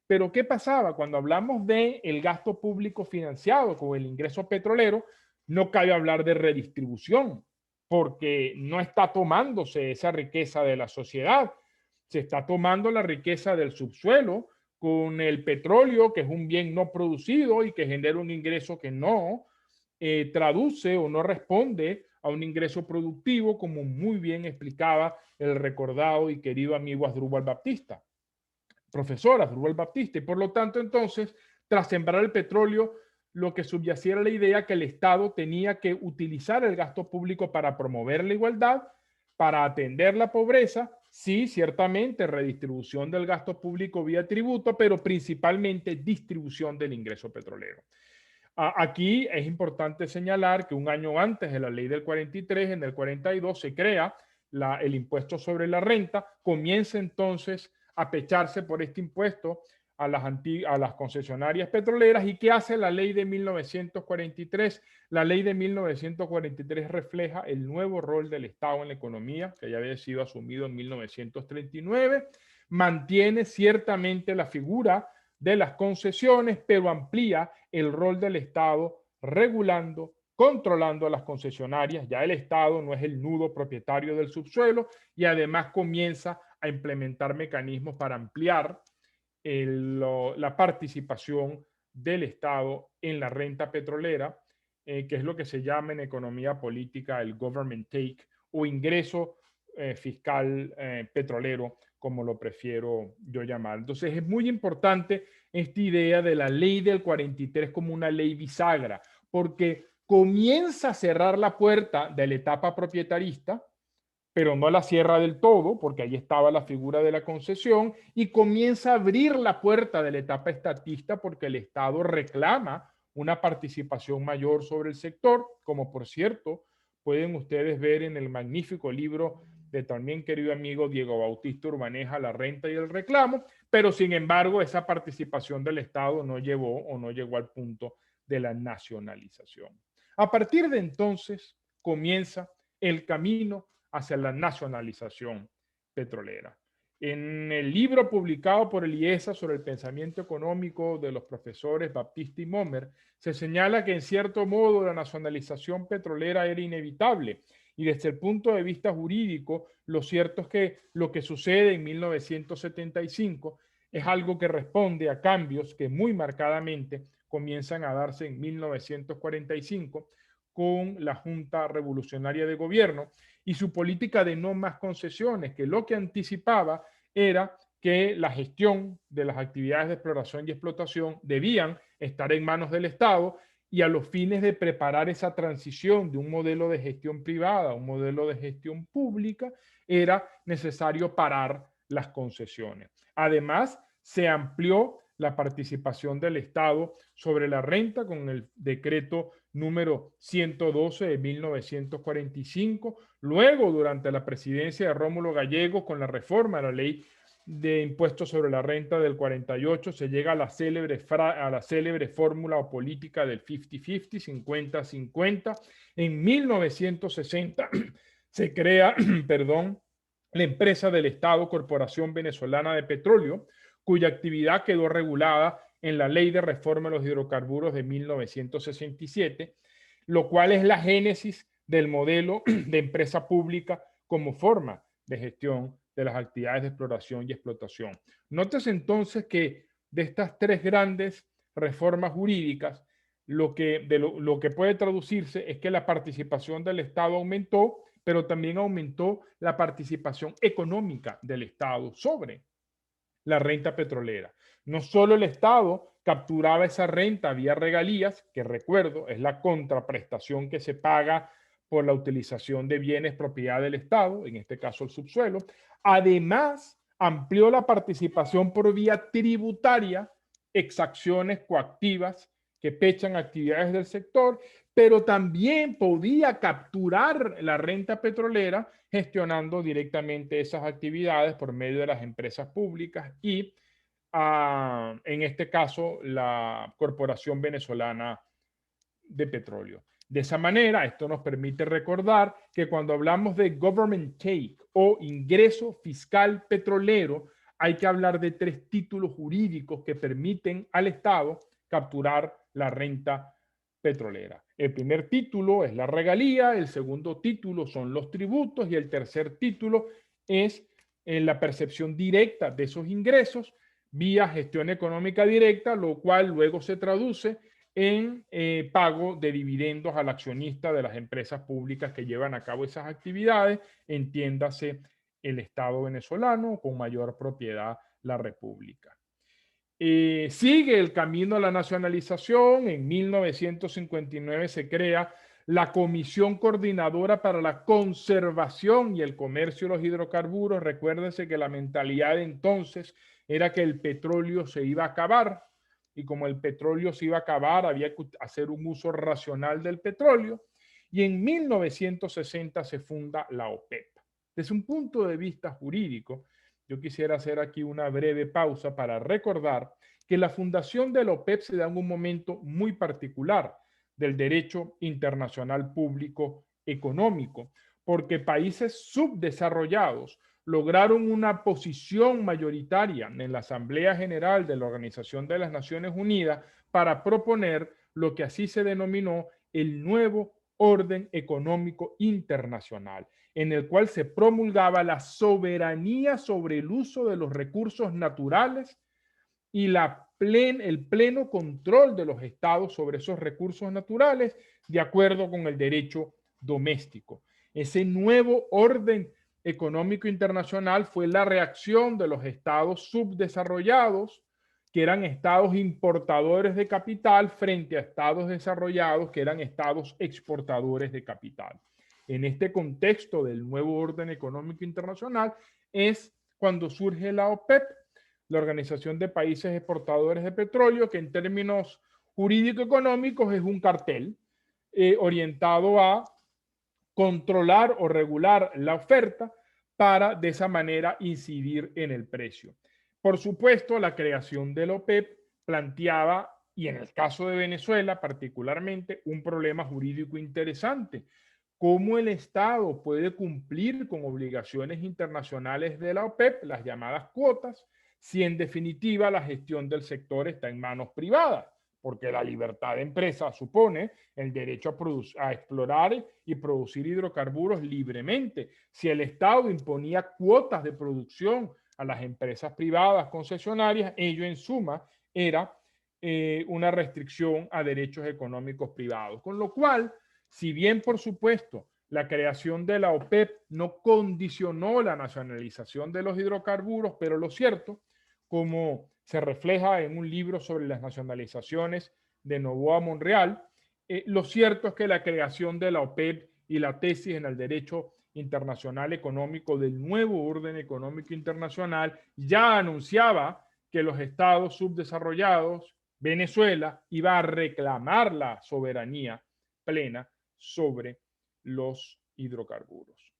Pero ¿qué pasaba? Cuando hablamos del gasto público financiado con el ingreso petrolero, no cabe hablar de redistribución, porque no está tomándose esa riqueza de la sociedad, se está tomando la riqueza del subsuelo con el petróleo, que es un bien no producido y que genera un ingreso que no traduce o no responde a un ingreso productivo, como muy bien explicaba el recordado y querido amigo Asdrúbal Baptista, profesor Asdrúbal Baptista. Y por lo tanto, entonces, tras sembrar el petróleo, lo que subyacía era la idea que el Estado tenía que utilizar el gasto público para promover la igualdad, para atender la pobreza, sí, ciertamente redistribución del gasto público vía tributo, pero principalmente distribución del ingreso petrolero. Aquí es importante señalar que un año antes de la ley del 43, en el 42 se crea el impuesto sobre la renta, comienza entonces a pecharse por este impuesto a las concesionarias petroleras. ¿Y qué hace la ley de 1943? La ley de 1943 refleja el nuevo rol del Estado en la economía, que ya había sido asumido en 1939, mantiene ciertamente la figura de las concesiones, pero amplía el rol del Estado regulando, controlando a las concesionarias. Ya el Estado no es el nudo propietario del subsuelo y además comienza a implementar mecanismos para ampliar la participación del Estado en la renta petrolera, que es lo que se llama en economía política el government take o ingreso fiscal petrolero, como lo prefiero yo llamar. Entonces es muy importante esta idea de la ley del 43 como una ley bisagra, porque comienza a cerrar la puerta de la etapa propietarista, pero no la cierra del todo, porque ahí estaba la figura de la concesión, y comienza a abrir la puerta de la etapa estatista porque el Estado reclama una participación mayor sobre el sector, como por cierto pueden ustedes ver en el magnífico libro de también querido amigo Diego Bautista Urbaneja, La renta y el reclamo, pero sin embargo esa participación del Estado no llegó al punto de la nacionalización. A partir de entonces comienza el camino hacia la nacionalización petrolera. En el libro publicado por el IESA sobre el pensamiento económico de los profesores Baptista y Momer, se señala que en cierto modo la nacionalización petrolera era inevitable y desde el punto de vista jurídico, lo cierto es que lo que sucede en 1975 es algo que responde a cambios que muy marcadamente comienzan a darse en 1945 con la Junta Revolucionaria de Gobierno y su política de no más concesiones, que lo que anticipaba era que la gestión de las actividades de exploración y explotación debían estar en manos del Estado y a los fines de preparar esa transición de un modelo de gestión privada a un modelo de gestión pública, era necesario parar las concesiones. Además, se amplió la participación del Estado sobre la renta con el decreto número 112 de 1945. Luego, durante la presidencia de Rómulo Gallegos, con la reforma de la ley de impuestos sobre la renta del 48, se llega a la célebre fórmula o política del 50-50, 50-50. En 1960 se crea, la empresa del Estado Corporación Venezolana de Petróleo, cuya actividad quedó regulada en la Ley de Reforma de los Hidrocarburos de 1967, lo cual es la génesis del modelo de empresa pública como forma de gestión de las actividades de exploración y explotación. Nótese entonces que de estas tres grandes reformas jurídicas, lo que puede traducirse es que la participación del Estado aumentó, pero también aumentó la participación económica del Estado sobre la renta petrolera. No solo el Estado capturaba esa renta vía regalías, que recuerdo es la contraprestación que se paga por la utilización de bienes propiedad del Estado, en este caso el subsuelo. Además, amplió la participación por vía tributaria, exacciones coactivas que pechan actividades del sector, pero también podía capturar la renta petrolera gestionando directamente esas actividades por medio de las empresas públicas y, en este caso, la Corporación Venezolana de Petróleo. De esa manera, esto nos permite recordar que cuando hablamos de government take o ingreso fiscal petrolero, hay que hablar de tres títulos jurídicos que permiten al Estado capturar la renta petrolera. El primer título es la regalía, el segundo título son los tributos y el tercer título es la percepción directa de esos ingresos vía gestión económica directa, lo cual luego se traduce en pago de dividendos al accionista de las empresas públicas que llevan a cabo esas actividades, entiéndase el Estado venezolano, con mayor propiedad la República. Sigue el camino a la nacionalización. En 1959 se crea la Comisión Coordinadora para la Conservación y el Comercio de los Hidrocarburos. Recuérdense que la mentalidad de entonces era que el petróleo se iba a acabar y como el petróleo se iba a acabar había que hacer un uso racional del petróleo y en 1960 se funda la OPEP. Desde un punto de vista jurídico, yo quisiera hacer aquí una breve pausa para recordar que la fundación de la OPEP se da en un momento muy particular del derecho internacional público económico, porque países subdesarrollados lograron una posición mayoritaria en la Asamblea General de la Organización de las Naciones Unidas para proponer lo que así se denominó el nuevo orden económico internacional, en el cual se promulgaba la soberanía sobre el uso de los recursos naturales y el pleno control de los estados sobre esos recursos naturales de acuerdo con el derecho doméstico. Ese nuevo orden económico internacional fue la reacción de los estados subdesarrollados, que eran estados importadores de capital, frente a estados desarrollados, que eran estados exportadores de capital. en este contexto del nuevo orden económico internacional es cuando surge la OPEP, la Organización de Países Exportadores de Petróleo, que en términos jurídico-económicos es un cartel orientado a controlar o regular la oferta para de esa manera incidir en el precio. Por supuesto, la creación de la OPEP planteaba, y en el caso de Venezuela particularmente, un problema jurídico interesante. ¿Cómo el Estado puede cumplir con obligaciones internacionales de la OPEP, las llamadas cuotas, si en definitiva la gestión del sector está en manos privadas? Porque la libertad de empresa supone el derecho a explorar y producir hidrocarburos libremente. Si el Estado imponía cuotas de producción a las empresas privadas concesionarias, ello en suma era una restricción a derechos económicos privados. Con lo cual, si bien por supuesto la creación de la OPEP no condicionó la nacionalización de los hidrocarburos, pero lo cierto, como se refleja en un libro sobre las nacionalizaciones de Novoa Monreal, lo cierto es que la creación de la OPEP y la tesis en el derecho internacional económico del nuevo orden económico internacional ya anunciaba que los estados subdesarrollados, Venezuela, iba a reclamar la soberanía plena sobre los hidrocarburos.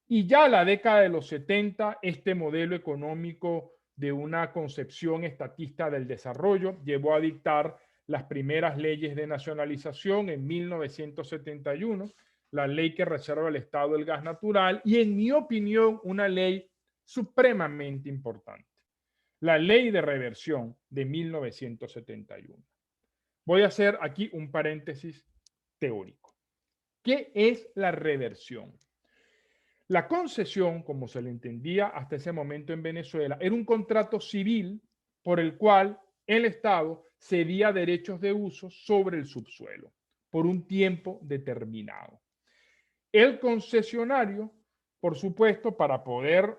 Y ya la década de los 70, este modelo económico de una concepción estatista del desarrollo llevó a dictar las primeras leyes de nacionalización en 1971, la ley que reserva al Estado el gas natural y, en mi opinión, una ley supremamente importante, la ley de reversión de 1971. Voy a hacer aquí un paréntesis teórico. ¿Qué es la reversión? La concesión, como se le entendía hasta ese momento en Venezuela, era un contrato civil por el cual el Estado cedía derechos de uso sobre el subsuelo por un tiempo determinado. El concesionario, por supuesto, para poder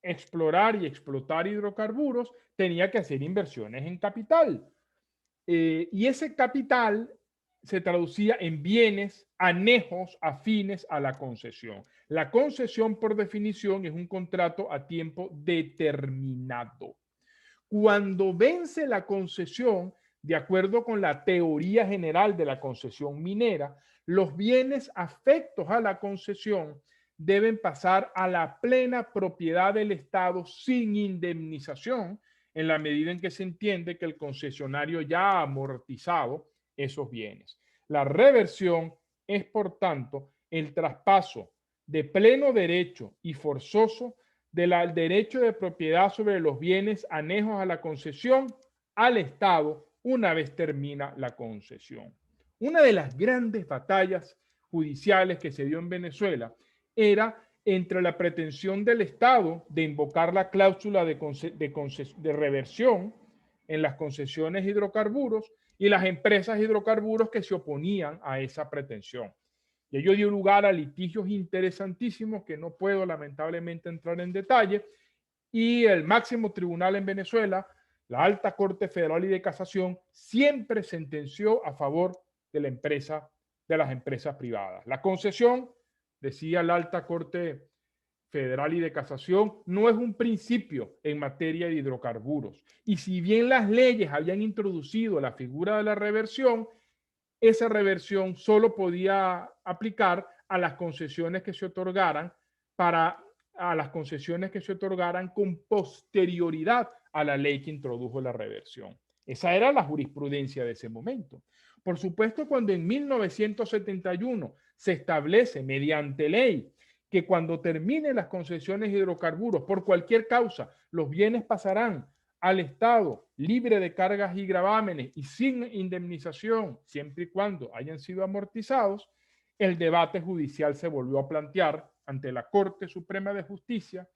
explorar y explotar hidrocarburos, tenía que hacer inversiones en capital. Y ese capital se traducía en bienes anejos afines a la concesión. La concesión, por definición, es un contrato a tiempo determinado. Cuando vence la concesión, de acuerdo con la teoría general de la concesión minera, los bienes afectos a la concesión deben pasar a la plena propiedad del Estado sin indemnización, en la medida en que se entiende que el concesionario ya ha amortizado esos bienes. La reversión es, por tanto, el traspaso de pleno derecho y forzoso del derecho de propiedad sobre los bienes anejos a la concesión al Estado una vez termina la concesión. Una de las grandes batallas judiciales que se dio en Venezuela era entre la pretensión del Estado de invocar la cláusula de reversión en las concesiones de hidrocarburos y las empresas de hidrocarburos que se oponían a esa pretensión. Y ello dio lugar a litigios interesantísimos que no puedo lamentablemente entrar en detalle, y el máximo tribunal en Venezuela, la Alta Corte Federal y de Casación, siempre sentenció a favor de las empresas privadas. La concesión, decía la Alta Corte Federal y de Casación, no es un principio en materia de hidrocarburos. Y si bien las leyes habían introducido la figura de la reversión, esa reversión solo podía aplicar a las concesiones que se otorgaran con posterioridad a la ley que introdujo la reversión. Esa era la jurisprudencia de ese momento. Por supuesto, cuando en 1971 se establece mediante ley que cuando terminen las concesiones de hidrocarburos por cualquier causa, los bienes pasarán al Estado libre de cargas y gravámenes y sin indemnización, siempre y cuando hayan sido amortizados, el debate judicial se volvió a plantear ante la Corte Suprema de Justicia,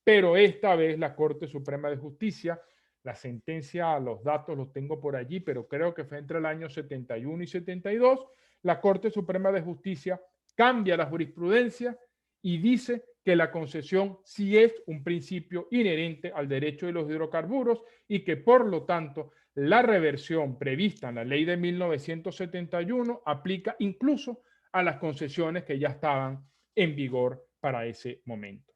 pero esta vez la Corte Suprema de Justicia, la sentencia, los datos los tengo por allí, pero creo que fue entre el año 71 y 72, la Corte Suprema de Justicia cambia la jurisprudencia y dice que la concesión sí es un principio inherente al derecho de los hidrocarburos y que, por lo tanto, la reversión prevista en la ley de 1971 aplica incluso a las concesiones que ya estaban en vigor para ese momento.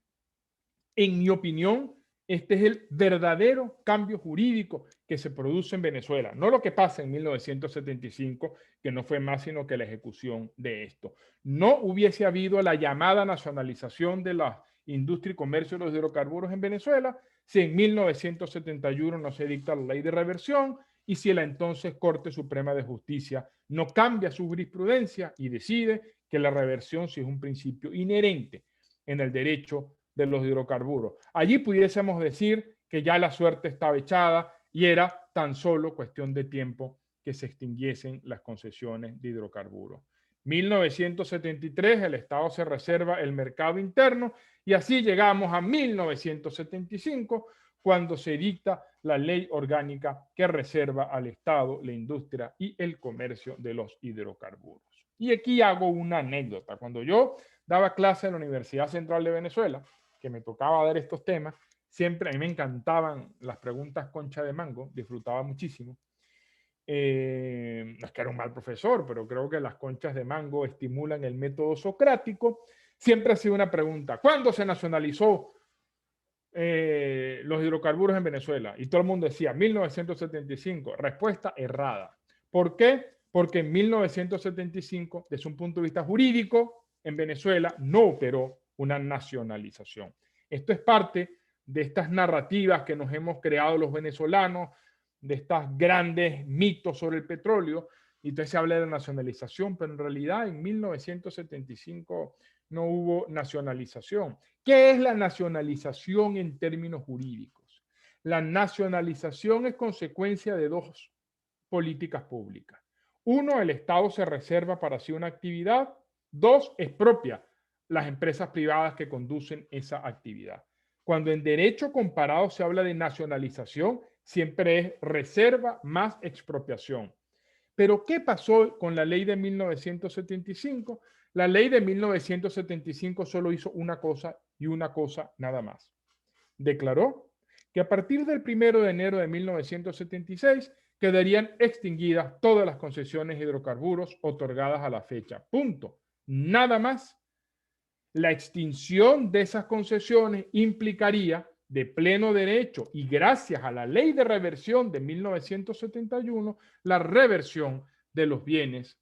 En mi opinión, este es el verdadero cambio jurídico que se produce en Venezuela. No lo que pasa en 1975, que no fue más sino que la ejecución de esto. No hubiese habido la llamada nacionalización de la industria y comercio de los hidrocarburos en Venezuela si en 1971 no se dicta la ley de reversión y si la entonces Corte Suprema de Justicia no cambia su jurisprudencia y decide que la reversión sí es un principio inherente en el derecho de los hidrocarburos. Allí pudiésemos decir que ya la suerte estaba echada y era tan solo cuestión de tiempo que se extinguiesen las concesiones de hidrocarburos. 1973, el Estado se reserva el mercado interno y así llegamos a 1975, cuando se dicta la ley orgánica que reserva al Estado la industria y el comercio de los hidrocarburos. Y aquí hago una anécdota. Cuando yo daba clase en la Universidad Central de Venezuela, que me tocaba dar estos temas, siempre a mí me encantaban las preguntas concha de mango, disfrutaba muchísimo. No es que era un mal profesor, pero creo que las conchas de mango estimulan el método socrático. Siempre ha sido una pregunta: ¿cuándo se nacionalizó los hidrocarburos en Venezuela? Y todo el mundo decía 1975. Respuesta errada. ¿Por qué? Porque en 1975, desde un punto de vista jurídico, en Venezuela no operó una nacionalización. Esto es parte de estas narrativas que nos hemos creado los venezolanos, de estos grandes mitos sobre el petróleo, y entonces se habla de nacionalización, pero en realidad en 1975 no hubo nacionalización. ¿Qué es la nacionalización en términos jurídicos? La nacionalización es consecuencia de dos políticas públicas. Uno, el Estado se reserva para sí una actividad. Dos, expropia las empresas privadas que conducen esa actividad. Cuando en derecho comparado se habla de nacionalización, siempre es reserva más expropiación. Pero ¿qué pasó con la ley de 1975? La ley de 1975 solo hizo una cosa y una cosa nada más. Declaró que a partir del 1 de enero de 1976 quedarían extinguidas todas las concesiones de hidrocarburos otorgadas a la fecha. Punto. Nada más. La extinción de esas concesiones implicaría de pleno derecho y gracias a la ley de reversión de 1971, la reversión de los bienes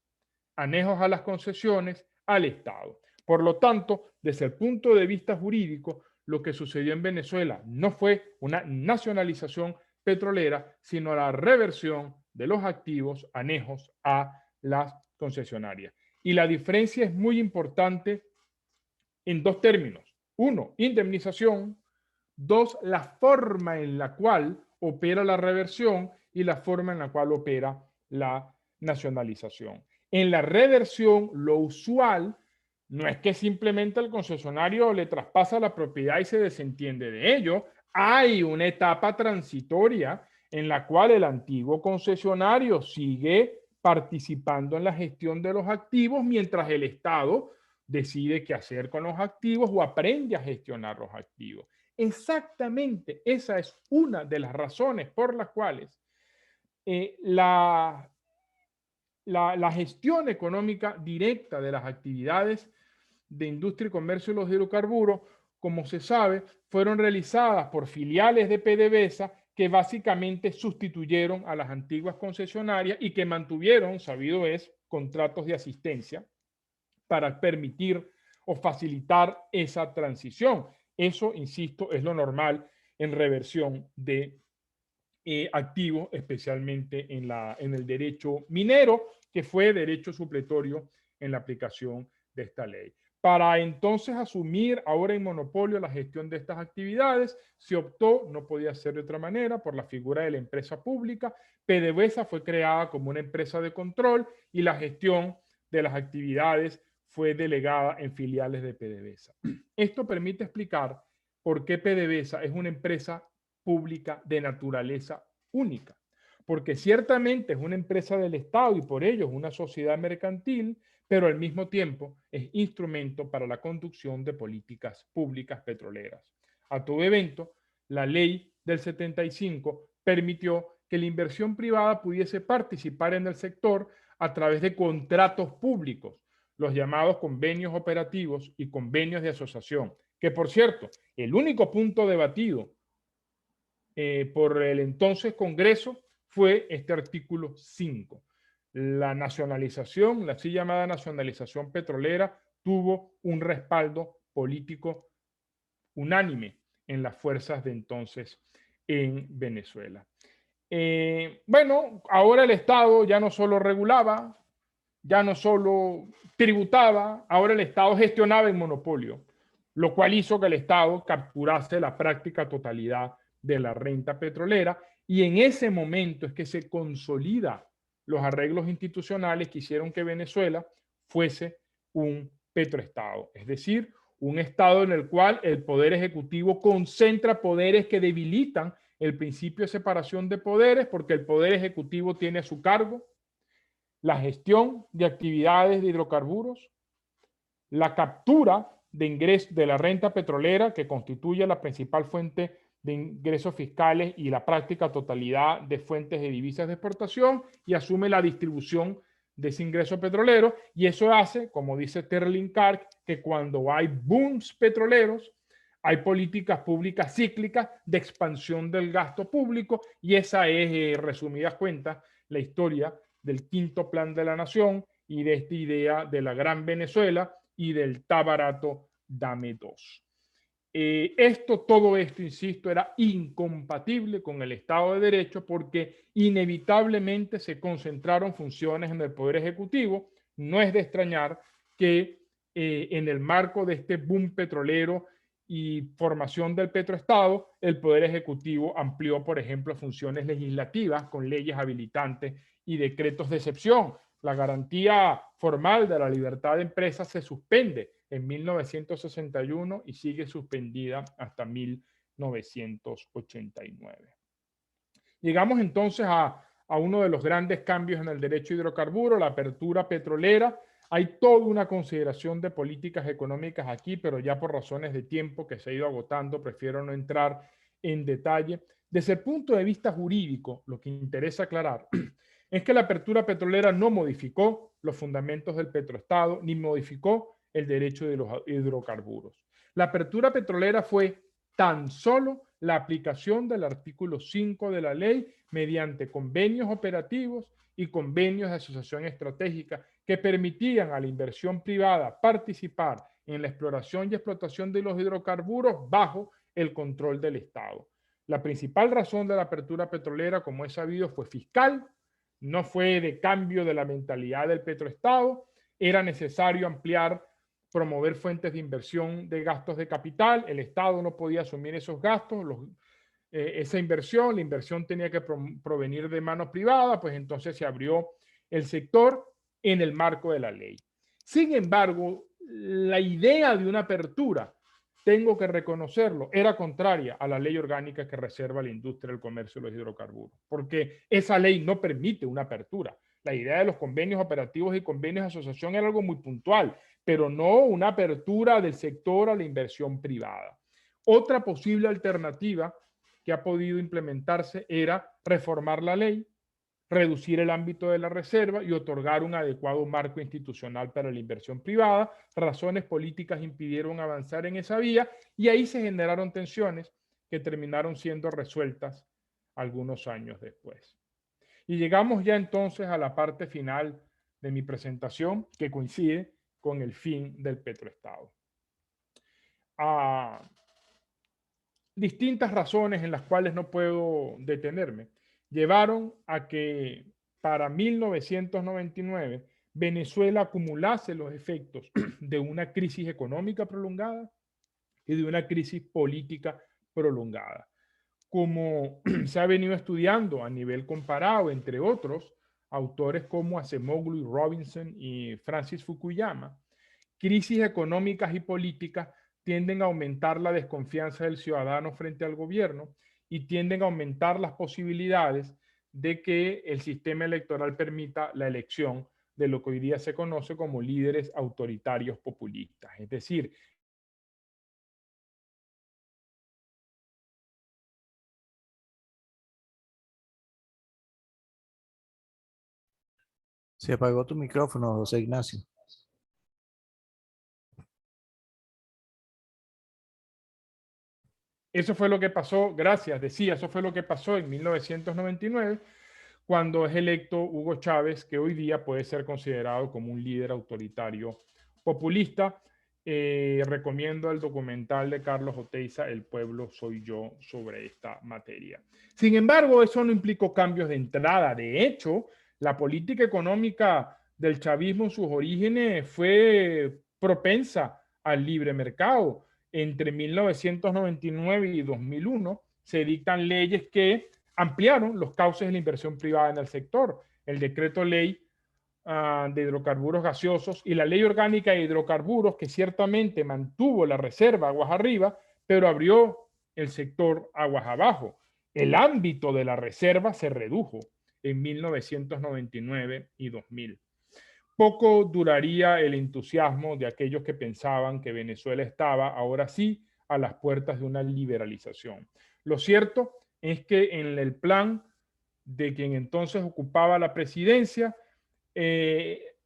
anejos a las concesiones al Estado. Por lo tanto, desde el punto de vista jurídico, lo que sucedió en Venezuela no fue una nacionalización petrolera, sino la reversión de los activos anejos a las concesionarias. Y la diferencia es muy importante en dos términos. Uno, indemnización. Dos, la forma en la cual opera la reversión y la forma en la cual opera la nacionalización. En la reversión, lo usual no es que simplemente el concesionario le traspasa la propiedad y se desentiende de ello. Hay una etapa transitoria en la cual el antiguo concesionario sigue participando en la gestión de los activos mientras el Estado decide qué hacer con los activos o aprende a gestionar los activos. Exactamente, esa es una de las razones por las cuales la gestión económica directa de las actividades de industria y comercio de los hidrocarburos, como se sabe, fueron realizadas por filiales de PDVSA que básicamente sustituyeron a las antiguas concesionarias y que mantuvieron, sabido es, contratos de asistencia para permitir o facilitar esa transición. Eso, insisto, es lo normal en reversión de activos, especialmente en el derecho minero, que fue derecho supletorio en la aplicación de esta ley. Para entonces asumir ahora en monopolio la gestión de estas actividades, se optó, no podía ser de otra manera, por la figura de la empresa pública. PDVSA fue creada como una empresa de control y la gestión de las actividades fue delegada en filiales de PDVSA. Esto permite explicar por qué PDVSA es una empresa pública de naturaleza única, porque ciertamente es una empresa del Estado y por ello es una sociedad mercantil, pero al mismo tiempo es instrumento para la conducción de políticas públicas petroleras. A todo evento, la ley del 75 permitió que la inversión privada pudiese participar en el sector a través de contratos públicos, los llamados convenios operativos y convenios de asociación, que por cierto, el único punto debatido por el entonces Congreso fue este artículo 5. La nacionalización, la así llamada nacionalización petrolera, tuvo un respaldo político unánime en las fuerzas de entonces en Venezuela. Bueno, ahora el Estado ya no solo regulaba, ya no solo tributaba, ahora el Estado gestionaba el monopolio, lo cual hizo que el Estado capturase la práctica totalidad de la renta petrolera, y en ese momento es que se consolida los arreglos institucionales que hicieron que Venezuela fuese un petroestado, es decir, un estado en el cual el poder ejecutivo concentra poderes que debilitan el principio de separación de poderes, porque el poder ejecutivo tiene a su cargo la gestión de actividades de hidrocarburos, la captura de ingresos de la renta petrolera, que constituye la principal fuente de ingresos fiscales y la práctica totalidad de fuentes de divisas de exportación, y asume la distribución de ese ingreso petrolero, y eso hace, como dice Sterling Clark, que cuando hay booms petroleros, hay políticas públicas cíclicas de expansión del gasto público, y esa es, resumidas cuentas, la historia del quinto plan de la nación y de esta idea de la gran Venezuela y del está barato, dame dos. Todo esto, insisto, era incompatible con el Estado de Derecho porque inevitablemente se concentraron funciones en el Poder Ejecutivo. No es de extrañar que en el marco de este boom petrolero y formación del petroestado, el Poder Ejecutivo amplió, por ejemplo, funciones legislativas con leyes habilitantes y decretos de excepción. La garantía formal de la libertad de empresa se suspende en 1961 y sigue suspendida hasta 1989. Llegamos entonces a uno de los grandes cambios en el derecho hidrocarburo, la apertura petrolera. Hay toda una consideración de políticas económicas aquí, pero ya por razones de tiempo que se ha ido agotando, prefiero no entrar en detalle. Desde el punto de vista jurídico, lo que interesa aclarar es que la apertura petrolera no modificó los fundamentos del petroestado ni modificó el derecho de los hidrocarburos. La apertura petrolera fue tan solo la aplicación del artículo 5 de la ley mediante convenios operativos y convenios de asociación estratégica que permitían a la inversión privada participar en la exploración y explotación de los hidrocarburos bajo el control del Estado. La principal razón de la apertura petrolera, como es sabido, fue fiscal, no fue de cambio de la mentalidad del petroestado, era necesario ampliar, promover fuentes de inversión de gastos de capital, el Estado no podía asumir esos gastos, esa inversión, la inversión tenía que provenir de mano privada, pues entonces se abrió el sector en el marco de la ley. Sin embargo, la idea de una apertura, tengo que reconocerlo, era contraria a la ley orgánica que reserva la industria del comercio de los hidrocarburos, porque esa ley no permite una apertura. La idea de los convenios operativos y convenios de asociación era algo muy puntual, pero no una apertura del sector a la inversión privada. Otra posible alternativa que ha podido implementarse era reformar la ley, reducir el ámbito de la reserva y otorgar un adecuado marco institucional para la inversión privada. Razones políticas impidieron avanzar en esa vía y ahí se generaron tensiones que terminaron siendo resueltas algunos años después. Y llegamos ya entonces a la parte final de mi presentación, que coincide con el fin del petroestado. Distintas razones en las cuales no puedo detenerme llevaron a que para 1999 Venezuela acumulase los efectos de una crisis económica prolongada y de una crisis política prolongada. Como se ha venido estudiando a nivel comparado, entre otros, autores como Acemoglu y Robinson y Francis Fukuyama, crisis económicas y políticas tienden a aumentar la desconfianza del ciudadano frente al gobierno y tienden a aumentar las posibilidades de que el sistema electoral permita la elección de lo que hoy día se conoce como líderes autoritarios populistas. Es decir, Se apagó tu micrófono, José Ignacio. Eso fue lo que pasó, gracias, decía, eso fue lo que pasó en 1999, cuando es electo Hugo Chávez, que hoy día puede ser considerado como un líder autoritario populista. Recomiendo el documental de Carlos Oteiza, El pueblo soy yo, sobre esta materia. Sin embargo, eso no implicó cambios de entrada. De hecho, la política económica del chavismo en sus orígenes fue propensa al libre mercado. Entre 1999 y 2001 se dictan leyes que ampliaron los cauces de la inversión privada en el sector. El decreto ley de hidrocarburos gaseosos y la ley orgánica de hidrocarburos, que ciertamente mantuvo la reserva aguas arriba, pero abrió el sector aguas abajo. El ámbito de la reserva se redujo en 1999 y 2000. Poco duraría el entusiasmo de aquellos que pensaban que Venezuela estaba, ahora sí, a las puertas de una liberalización. Lo cierto es que en el plan de quien entonces ocupaba la presidencia,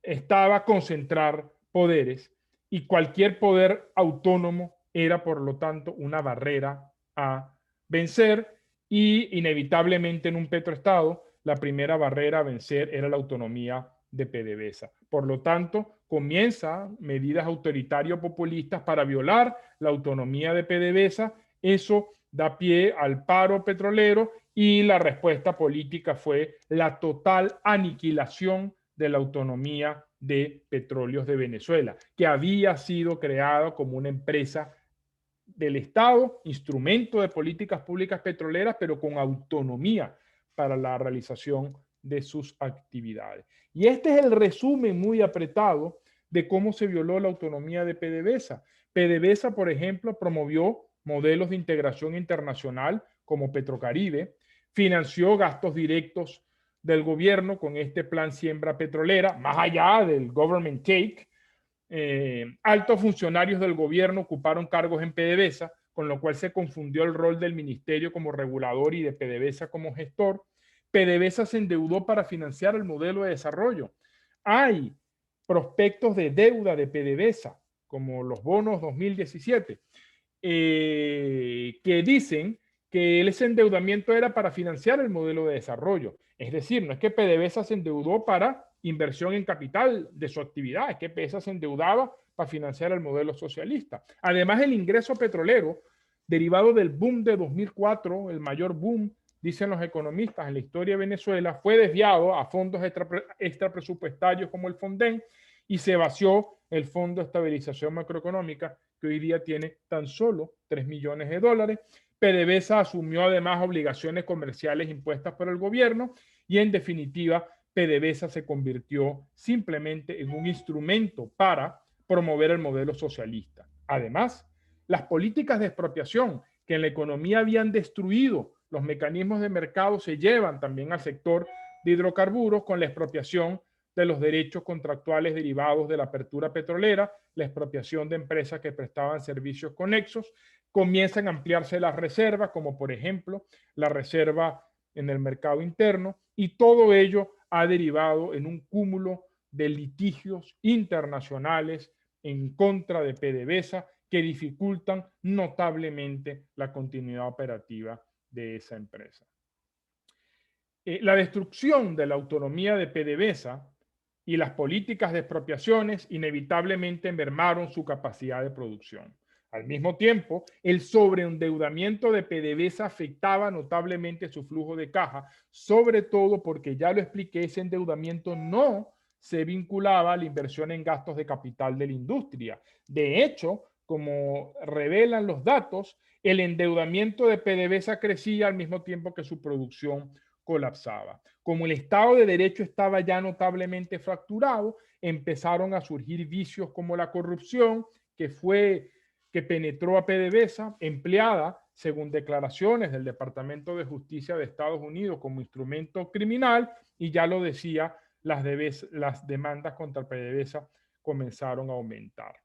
estaba concentrar poderes y cualquier poder autónomo era, por lo tanto, una barrera a vencer y inevitablemente en un petroestado la primera barrera a vencer era la autonomía de PDVSA. Por lo tanto, comienzan medidas autoritarias populistas para violar la autonomía de PDVSA. Eso da pie al paro petrolero y la respuesta política fue la total aniquilación de la autonomía de Petróleos de Venezuela, que había sido creada como una empresa del Estado, instrumento de políticas públicas petroleras, pero con autonomía para la realización de sus actividades. Y este es el resumen muy apretado de cómo se violó la autonomía de PDVSA. PDVSA, por ejemplo, promovió modelos de integración internacional como Petrocaribe, financió gastos directos del gobierno con este plan siembra petrolera, más allá del government take. Altos funcionarios del gobierno ocuparon cargos en PDVSA, con lo cual se confundió el rol del ministerio como regulador y de PDVSA como gestor. PDVSA se endeudó para financiar el modelo de desarrollo. Hay prospectos de deuda de PDVSA, como los bonos 2017, que dicen que ese endeudamiento era para financiar el modelo de desarrollo. Es decir, no es que PDVSA se endeudó para inversión en capital de su actividad, es que PDVSA se endeudaba para financiar el modelo socialista. Además, el ingreso petrolero, derivado del boom de 2004, el mayor boom, dicen los economistas, en la historia de Venezuela, fue desviado a fondos extrapresupuestarios como el FONDEN y se vació el Fondo de Estabilización Macroeconómica, que hoy día tiene tan solo 3 millones de dólares. PDVSA asumió además obligaciones comerciales impuestas por el gobierno y en definitiva PDVSA se convirtió simplemente en un instrumento para promover el modelo socialista. Además, las políticas de expropiación que en la economía habían destruido los mecanismos de mercado se llevan también al sector de hidrocarburos con la expropiación de los derechos contractuales derivados de la apertura petrolera, la expropiación de empresas que prestaban servicios conexos, comienzan a ampliarse las reservas, como por ejemplo la reserva en el mercado interno, y todo ello ha derivado en un cúmulo de litigios internacionales en contra de PDVSA que dificultan notablemente la continuidad operativa de esa empresa. La destrucción de la autonomía de PDVSA y las políticas de expropiaciones inevitablemente mermaron su capacidad de producción. Al mismo tiempo, el sobreendeudamiento de PDVSA afectaba notablemente su flujo de caja, sobre todo porque, ya lo expliqué, ese endeudamiento no se vinculaba a la inversión en gastos de capital de la industria. De hecho, como revelan los datos, el endeudamiento de PDVSA crecía al mismo tiempo que su producción colapsaba. Como el Estado de Derecho estaba ya notablemente fracturado, empezaron a surgir vicios como la corrupción, que penetró a PDVSA, empleada, según declaraciones del Departamento de Justicia de Estados Unidos, como instrumento criminal, y ya lo decía, las demandas contra PDVSA comenzaron a aumentar.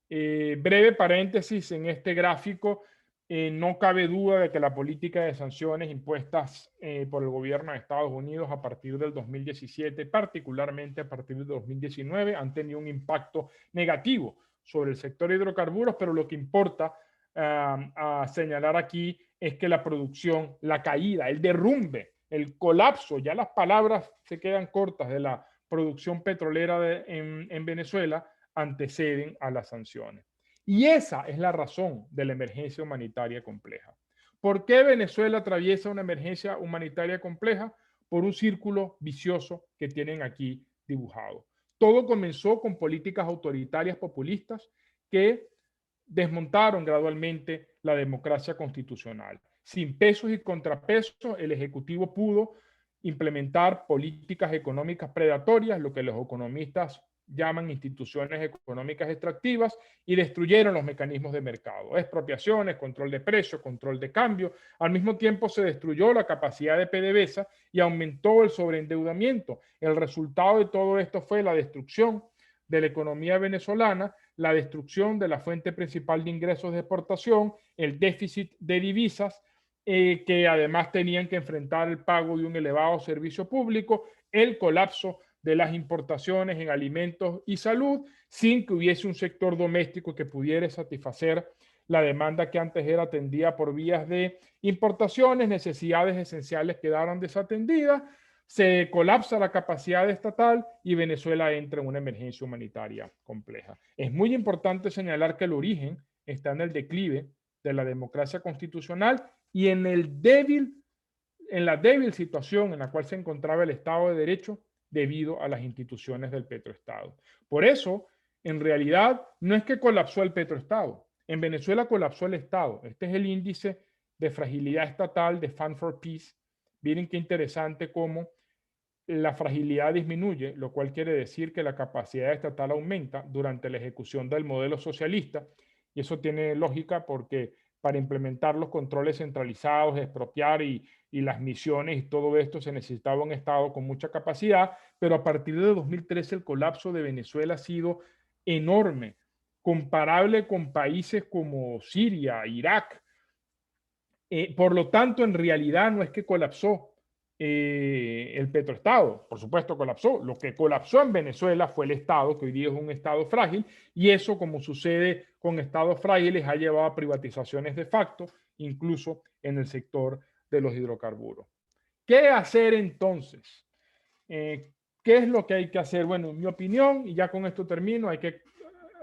Breve paréntesis en este gráfico. No cabe duda de que la política de sanciones impuestas por el gobierno de Estados Unidos a partir del 2017, particularmente a partir del 2019, han tenido un impacto negativo sobre el sector de hidrocarburos, pero lo que importa a señalar aquí es que la producción, la caída, el derrumbe, el colapso, ya las palabras se quedan cortas de la producción petrolera en Venezuela, anteceden a las sanciones. Y esa es la razón de la emergencia humanitaria compleja. ¿Por qué Venezuela atraviesa una emergencia humanitaria compleja? Por un círculo vicioso que tienen aquí dibujado. Todo comenzó con políticas autoritarias populistas que desmontaron gradualmente la democracia constitucional. Sin pesos y contrapesos, el Ejecutivo pudo implementar políticas económicas predatorias, lo que los economistas llaman instituciones económicas extractivas, y destruyeron los mecanismos de mercado, expropiaciones, control de precios, control de cambio. Al mismo tiempo se destruyó la capacidad de PDVSA y aumentó el sobreendeudamiento. El resultado de todo esto fue la destrucción de la economía venezolana, la destrucción de la fuente principal de ingresos de exportación, el déficit de divisas, que además tenían que enfrentar el pago de un elevado servicio público, el colapso de las importaciones en alimentos y salud, sin que hubiese un sector doméstico que pudiera satisfacer la demanda que antes era atendida por vías de importaciones, necesidades esenciales quedaron desatendidas, se colapsa la capacidad estatal y Venezuela entra en una emergencia humanitaria compleja. Es muy importante señalar que el origen está en el declive de la democracia constitucional y en la débil situación en la cual se encontraba el Estado de Derecho debido a las instituciones del petroestado. Por eso, en realidad, no es que colapsó el petroestado. En Venezuela colapsó el Estado. Este es el índice de fragilidad estatal de Fund for Peace. Miren qué interesante cómo la fragilidad disminuye, lo cual quiere decir que la capacidad estatal aumenta durante la ejecución del modelo socialista. Y eso tiene lógica porque para implementar los controles centralizados, expropiar y las misiones y todo esto se necesitaba un Estado con mucha capacidad, pero a partir de 2013 el colapso de Venezuela ha sido enorme, comparable con países como Siria, Irak. Por lo tanto, en realidad no es que colapsó el petroestado, por supuesto colapsó. Lo que colapsó en Venezuela fue el Estado, que hoy día es un Estado frágil, y eso, como sucede con estados frágiles, ha llevado a privatizaciones de facto, incluso en el sector de los hidrocarburos. ¿Qué hacer entonces? ¿Qué es lo que hay que hacer? Bueno, en mi opinión, y ya con esto termino, hay que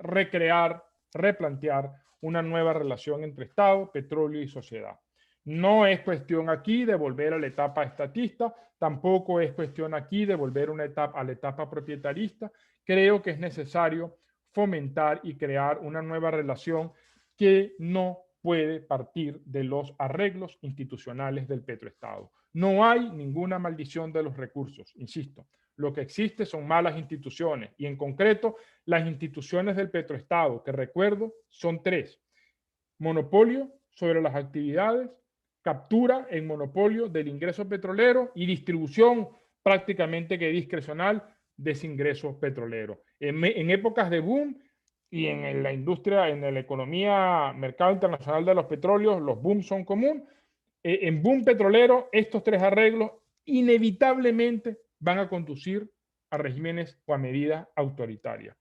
recrear, replantear una nueva relación entre Estado, petróleo y sociedad. No es cuestión aquí de volver a la etapa estatista, tampoco es cuestión aquí de volver a la etapa proprietarista. Creo que es necesario fomentar y crear una nueva relación que no puede partir de los arreglos institucionales del petroestado. No hay ninguna maldición de los recursos, insisto. Lo que existe son malas instituciones y en concreto las instituciones del petroestado, que recuerdo son 3. Monopolio sobre las actividades, captura en monopolio del ingreso petrolero y distribución prácticamente que discrecional de ese ingreso petrolero. En épocas de boom y en la industria, en la economía, mercado internacional de los petróleos, los booms son comunes. En boom petrolero, estos 3 arreglos inevitablemente van a conducir a regímenes o a medidas autoritarias.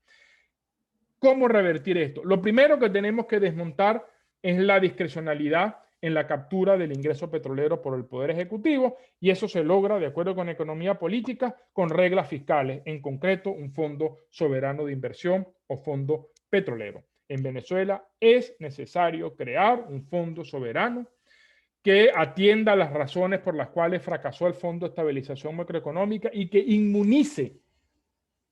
¿Cómo revertir esto? Lo primero que tenemos que desmontar es la discrecionalidad en la captura del ingreso petrolero por el Poder Ejecutivo, y eso se logra, de acuerdo con economía política, con reglas fiscales, en concreto un fondo soberano de inversión o fondo petrolero. En Venezuela es necesario crear un fondo soberano que atienda las razones por las cuales fracasó el Fondo de Estabilización Macroeconómica y que inmunice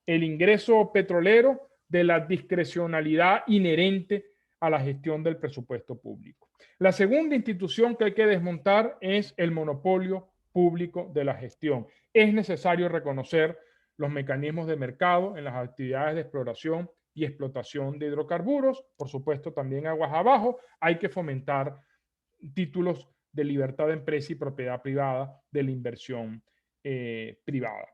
el ingreso petrolero de la discrecionalidad inherente a la gestión del presupuesto público. La segunda institución que hay que desmontar es el monopolio público de la gestión. Es necesario reconocer los mecanismos de mercado en las actividades de exploración y explotación de hidrocarburos, por supuesto también aguas abajo. Hay que fomentar títulos de libertad de empresa y propiedad privada de la inversión privada.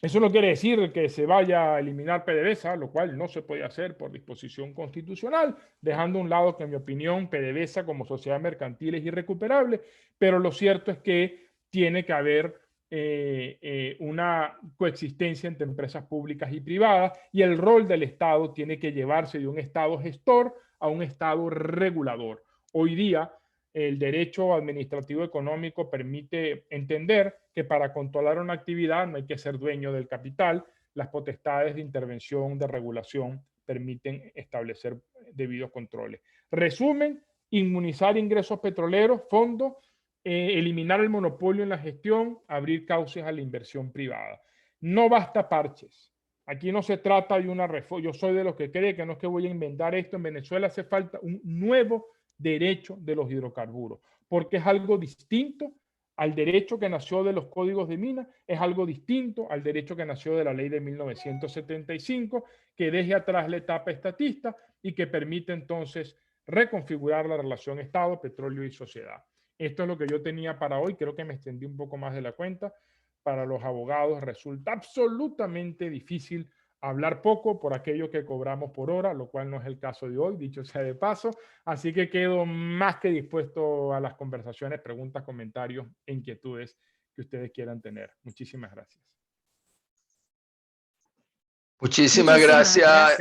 Eso no quiere decir que se vaya a eliminar PDVSA, lo cual no se puede hacer por disposición constitucional, dejando a un lado que, en mi opinión, PDVSA como sociedad mercantil es irrecuperable, pero lo cierto es que tiene que haber una coexistencia entre empresas públicas y privadas, y el rol del Estado tiene que llevarse de un Estado gestor a un Estado regulador. Hoy día, el derecho administrativo económico permite entender que para controlar una actividad no hay que ser dueño del capital. Las potestades de intervención, de regulación, permiten establecer debidos controles. Resumen: inmunizar ingresos petroleros, fondos, eliminar el monopolio en la gestión, abrir cauces a la inversión privada. No basta parches. Aquí no se trata de una reforma. Yo soy de los que cree que no es que voy a inventar esto. En Venezuela hace falta un nuevo derecho de los hidrocarburos, porque es algo distinto al derecho que nació de los códigos de minas, es algo distinto al derecho que nació de la ley de 1975, que deje atrás la etapa estatista y que permite entonces reconfigurar la relación Estado, petróleo y sociedad. Esto es lo que yo tenía para hoy. Creo que me extendí un poco más de la cuenta. Para los abogados resulta absolutamente difícil hablar poco por aquello que cobramos por hora, lo cual no es el caso de hoy, dicho sea de paso. Así que quedo más que dispuesto a las conversaciones, preguntas, comentarios e inquietudes que ustedes quieran tener. Muchísimas gracias. Muchísimas gracias.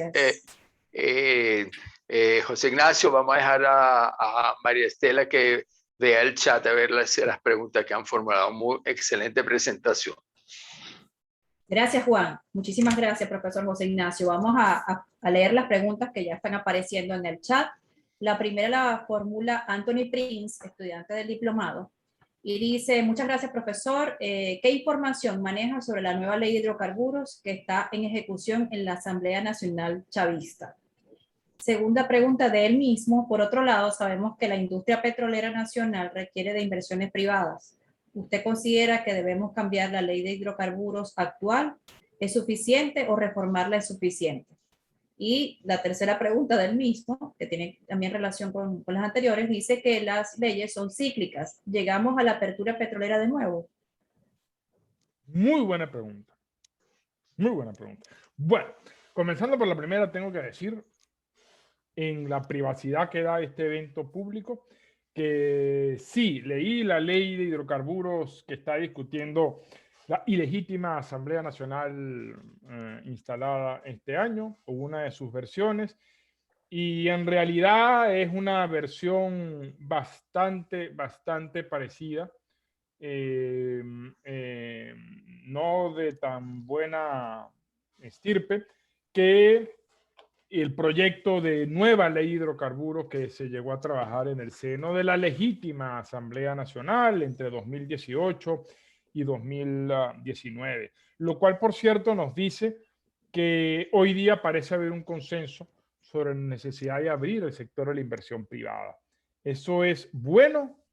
José Ignacio. Vamos a dejar a María Estela que vea el chat a ver las preguntas que han formulado. Muy excelente presentación. Gracias, Juan. Muchísimas gracias, profesor José Ignacio. Vamos a leer las preguntas que ya están apareciendo en el chat. La primera la formula Anthony Prince, estudiante del diplomado, y dice: muchas gracias, profesor. ¿Qué información maneja sobre la nueva ley de hidrocarburos que está en ejecución en la Asamblea Nacional Chavista? Segunda pregunta de él mismo: por otro lado, sabemos que la industria petrolera nacional requiere de inversiones privadas. ¿Usted considera que debemos cambiar la ley de hidrocarburos actual? ¿Es suficiente o reformarla es suficiente? Y la tercera pregunta del mismo, que tiene también relación con las anteriores, dice que las leyes son cíclicas. ¿Llegamos a la apertura petrolera de nuevo? Muy buena pregunta. Muy buena pregunta. Bueno, comenzando por la primera, tengo que decir, en la privacidad que da este evento público, que sí, leí la ley de hidrocarburos que está discutiendo la ilegítima Asamblea Nacional instalada este año, o una de sus versiones, y en realidad es una versión bastante parecida, no de tan buena estirpe, que el proyecto de nueva ley de hidrocarburos que se llegó a trabajar en el seno de la legítima Asamblea Nacional entre 2018 y 2019. Lo cual, por cierto, nos dice que hoy día parece haber un consenso sobre la necesidad de abrir el sector de la inversión privada. Eso es bueno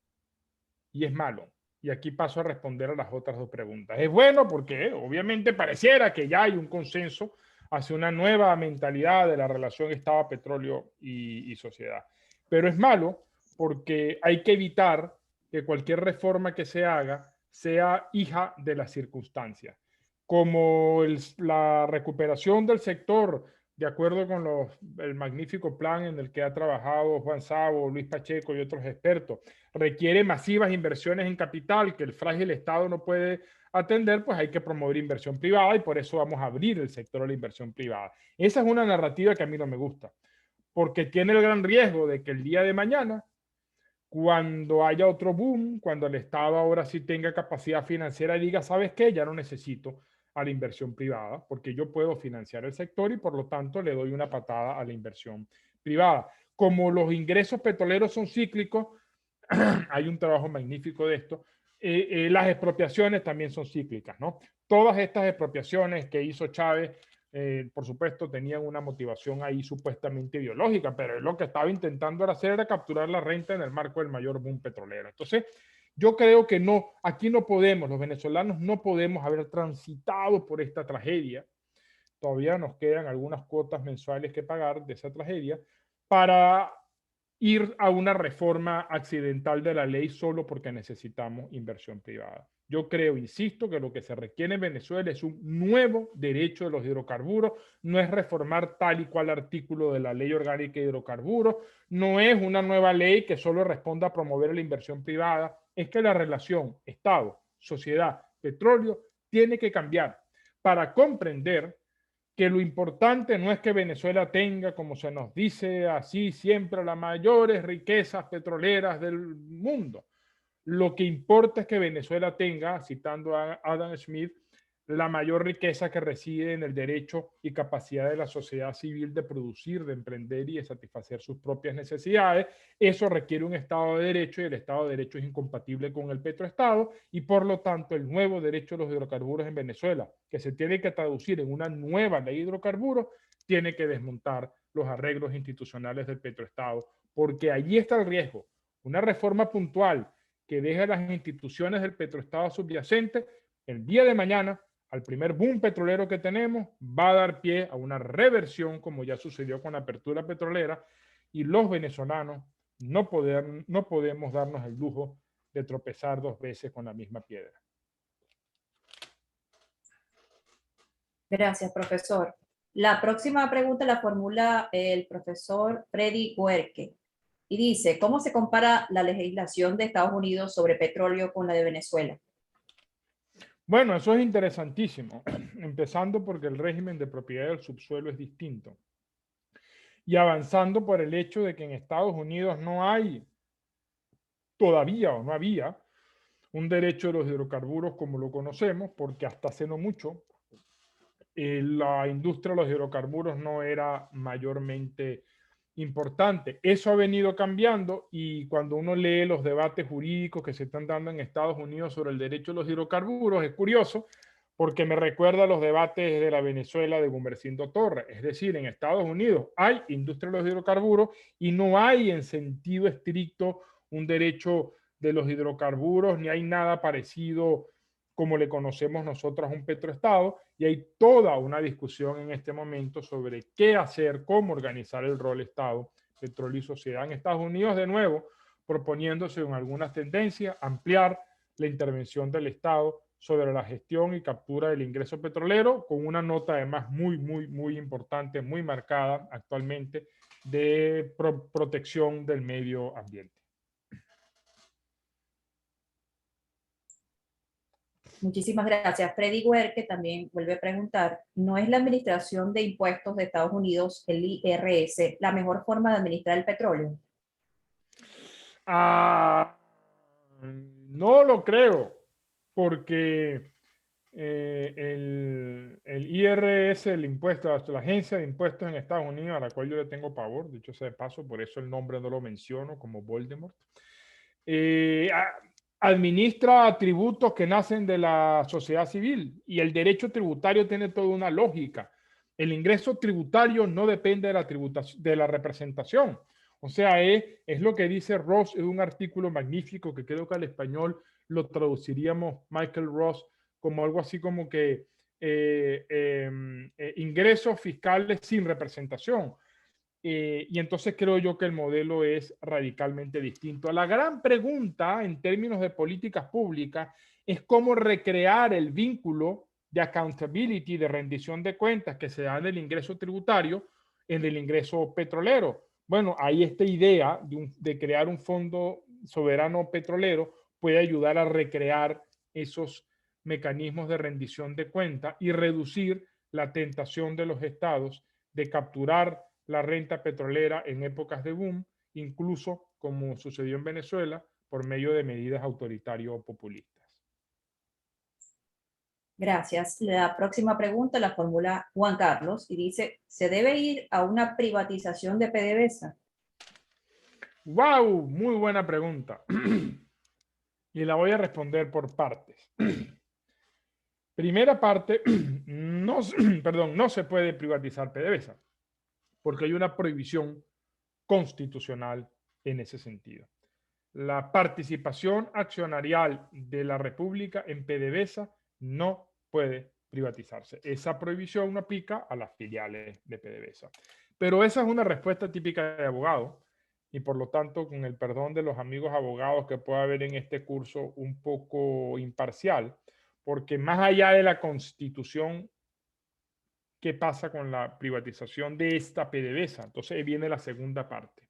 y es malo. Y aquí paso a responder a las otras dos preguntas. Es bueno porque obviamente pareciera que ya hay un consenso hacia una nueva mentalidad de la relación Estado, petróleo y sociedad. Pero es malo porque hay que evitar que cualquier reforma que se haga sea hija de las circunstancias. Como la recuperación del sector, de acuerdo con el magnífico plan en el que ha trabajado Juan Sabo, Luis Pacheco y otros expertos, requiere masivas inversiones en capital que el frágil Estado no puede atender, pues hay que promover inversión privada y por eso vamos a abrir el sector de la inversión privada. Esa es una narrativa que a mí no me gusta, porque tiene el gran riesgo de que el día de mañana, cuando haya otro boom, cuando el Estado ahora sí tenga capacidad financiera, diga: ¿sabes qué? Ya no necesito a la inversión privada, porque yo puedo financiar el sector y por lo tanto le doy una patada a la inversión privada. Como los ingresos petroleros son cíclicos, hay un trabajo magnífico de esto. Las expropiaciones también son cíclicas, ¿no? Todas estas expropiaciones que hizo Chávez, por supuesto, tenían una motivación ahí supuestamente ideológica, pero él lo que estaba intentando era capturar la renta en el marco del mayor boom petrolero. Entonces, yo creo que no, aquí no podemos, los venezolanos no podemos haber transitado por esta tragedia. Todavía nos quedan algunas cuotas mensuales que pagar de esa tragedia para ir a una reforma accidental de la ley solo porque necesitamos inversión privada. Yo creo, insisto, que lo que se requiere en Venezuela es un nuevo derecho de los hidrocarburos, no es reformar tal y cual artículo de la ley orgánica de hidrocarburos, no es una nueva ley que solo responda a promover la inversión privada, es que la relación Estado, sociedad, petróleo tiene que cambiar para comprender que lo importante no es que Venezuela tenga, como se nos dice así siempre, las mayores riquezas petroleras del mundo. Lo que importa es que Venezuela tenga, citando a Adam Smith, la mayor riqueza que reside en el derecho y capacidad de la sociedad civil de producir, de emprender y de satisfacer sus propias necesidades. Eso requiere un Estado de Derecho y el Estado de Derecho es incompatible con el petroestado y por lo tanto el nuevo derecho de los hidrocarburos en Venezuela, que se tiene que traducir en una nueva ley de hidrocarburos, tiene que desmontar los arreglos institucionales del petroestado, porque allí está el riesgo. Una reforma puntual que deje a las instituciones del petroestado subyacente el día de mañana al primer boom petrolero que tenemos, va a dar pie a una reversión, como ya sucedió con la apertura petrolera, y los venezolanos no podemos darnos el lujo de tropezar dos veces con la misma piedra. Gracias, profesor. La próxima pregunta la formula el profesor Freddy Huerque y dice, ¿cómo se compara la legislación de Estados Unidos sobre petróleo con la de Venezuela? Bueno, eso es interesantísimo, empezando porque el régimen de propiedad del subsuelo es distinto y avanzando por el hecho de que en Estados Unidos no hay todavía o no había un derecho de los hidrocarburos como lo conocemos, porque hasta hace no mucho la industria de los hidrocarburos no era mayormente importante. Eso ha venido cambiando y cuando uno lee los debates jurídicos que se están dando en Estados Unidos sobre el derecho de los hidrocarburos, es curioso porque me recuerda a los debates de la Venezuela de Gumersindo Torres. Es decir, en Estados Unidos hay industria de los hidrocarburos y no hay en sentido estricto un derecho de los hidrocarburos, ni hay nada parecido como le conocemos nosotros a un petroestado, y hay toda una discusión en este momento sobre qué hacer, cómo organizar el rol Estado, petróleo y sociedad en Estados Unidos, de nuevo, proponiéndose en algunas tendencias ampliar la intervención del Estado sobre la gestión y captura del ingreso petrolero, con una nota además muy importante, muy marcada actualmente, de protección del medio ambiente. Muchísimas gracias. Freddy Huerque también vuelve a preguntar, ¿no es la Administración de Impuestos de Estados Unidos, el IRS, la mejor forma de administrar el petróleo? No lo creo, porque el IRS, el impuesto, la agencia de impuestos en Estados Unidos, a la cual yo le tengo pavor, dicho sea de paso, por eso el nombre no lo menciono como Voldemort, administra tributos que nacen de la sociedad civil y el derecho tributario tiene toda una lógica. El ingreso tributario no depende de la tributación, de la representación. O sea, es lo que dice Ross en un artículo magnífico que creo que al español lo traduciríamos Michael Ross como algo así como que ingresos fiscales sin representación. Y entonces creo yo que el modelo es radicalmente distinto. La gran pregunta en términos de políticas públicas es cómo recrear el vínculo de accountability, de rendición de cuentas que se da en el ingreso tributario, en el ingreso petrolero. Bueno, ahí esta idea de crear un fondo soberano petrolero puede ayudar a recrear esos mecanismos de rendición de cuentas y reducir la tentación de los estados de capturar la renta petrolera en épocas de boom, incluso como sucedió en Venezuela, por medio de medidas autoritario-populistas. Gracias. La próxima pregunta la formula Juan Carlos y dice, ¿se debe ir a una privatización de PDVSA? ¡Wow! Muy buena pregunta. Y la voy a responder por partes. Primera parte, no se puede privatizar PDVSA, porque hay una prohibición constitucional en ese sentido. La participación accionarial de la República en PDVSA no puede privatizarse. Esa prohibición no aplica a las filiales de PDVSA. Pero esa es una respuesta típica de abogado y por lo tanto, con el perdón de los amigos abogados que pueda haber en este curso, un poco imparcial, porque más allá de la Constitución, ¿qué pasa con la privatización de esta PDVSA? Entonces ahí viene la segunda parte.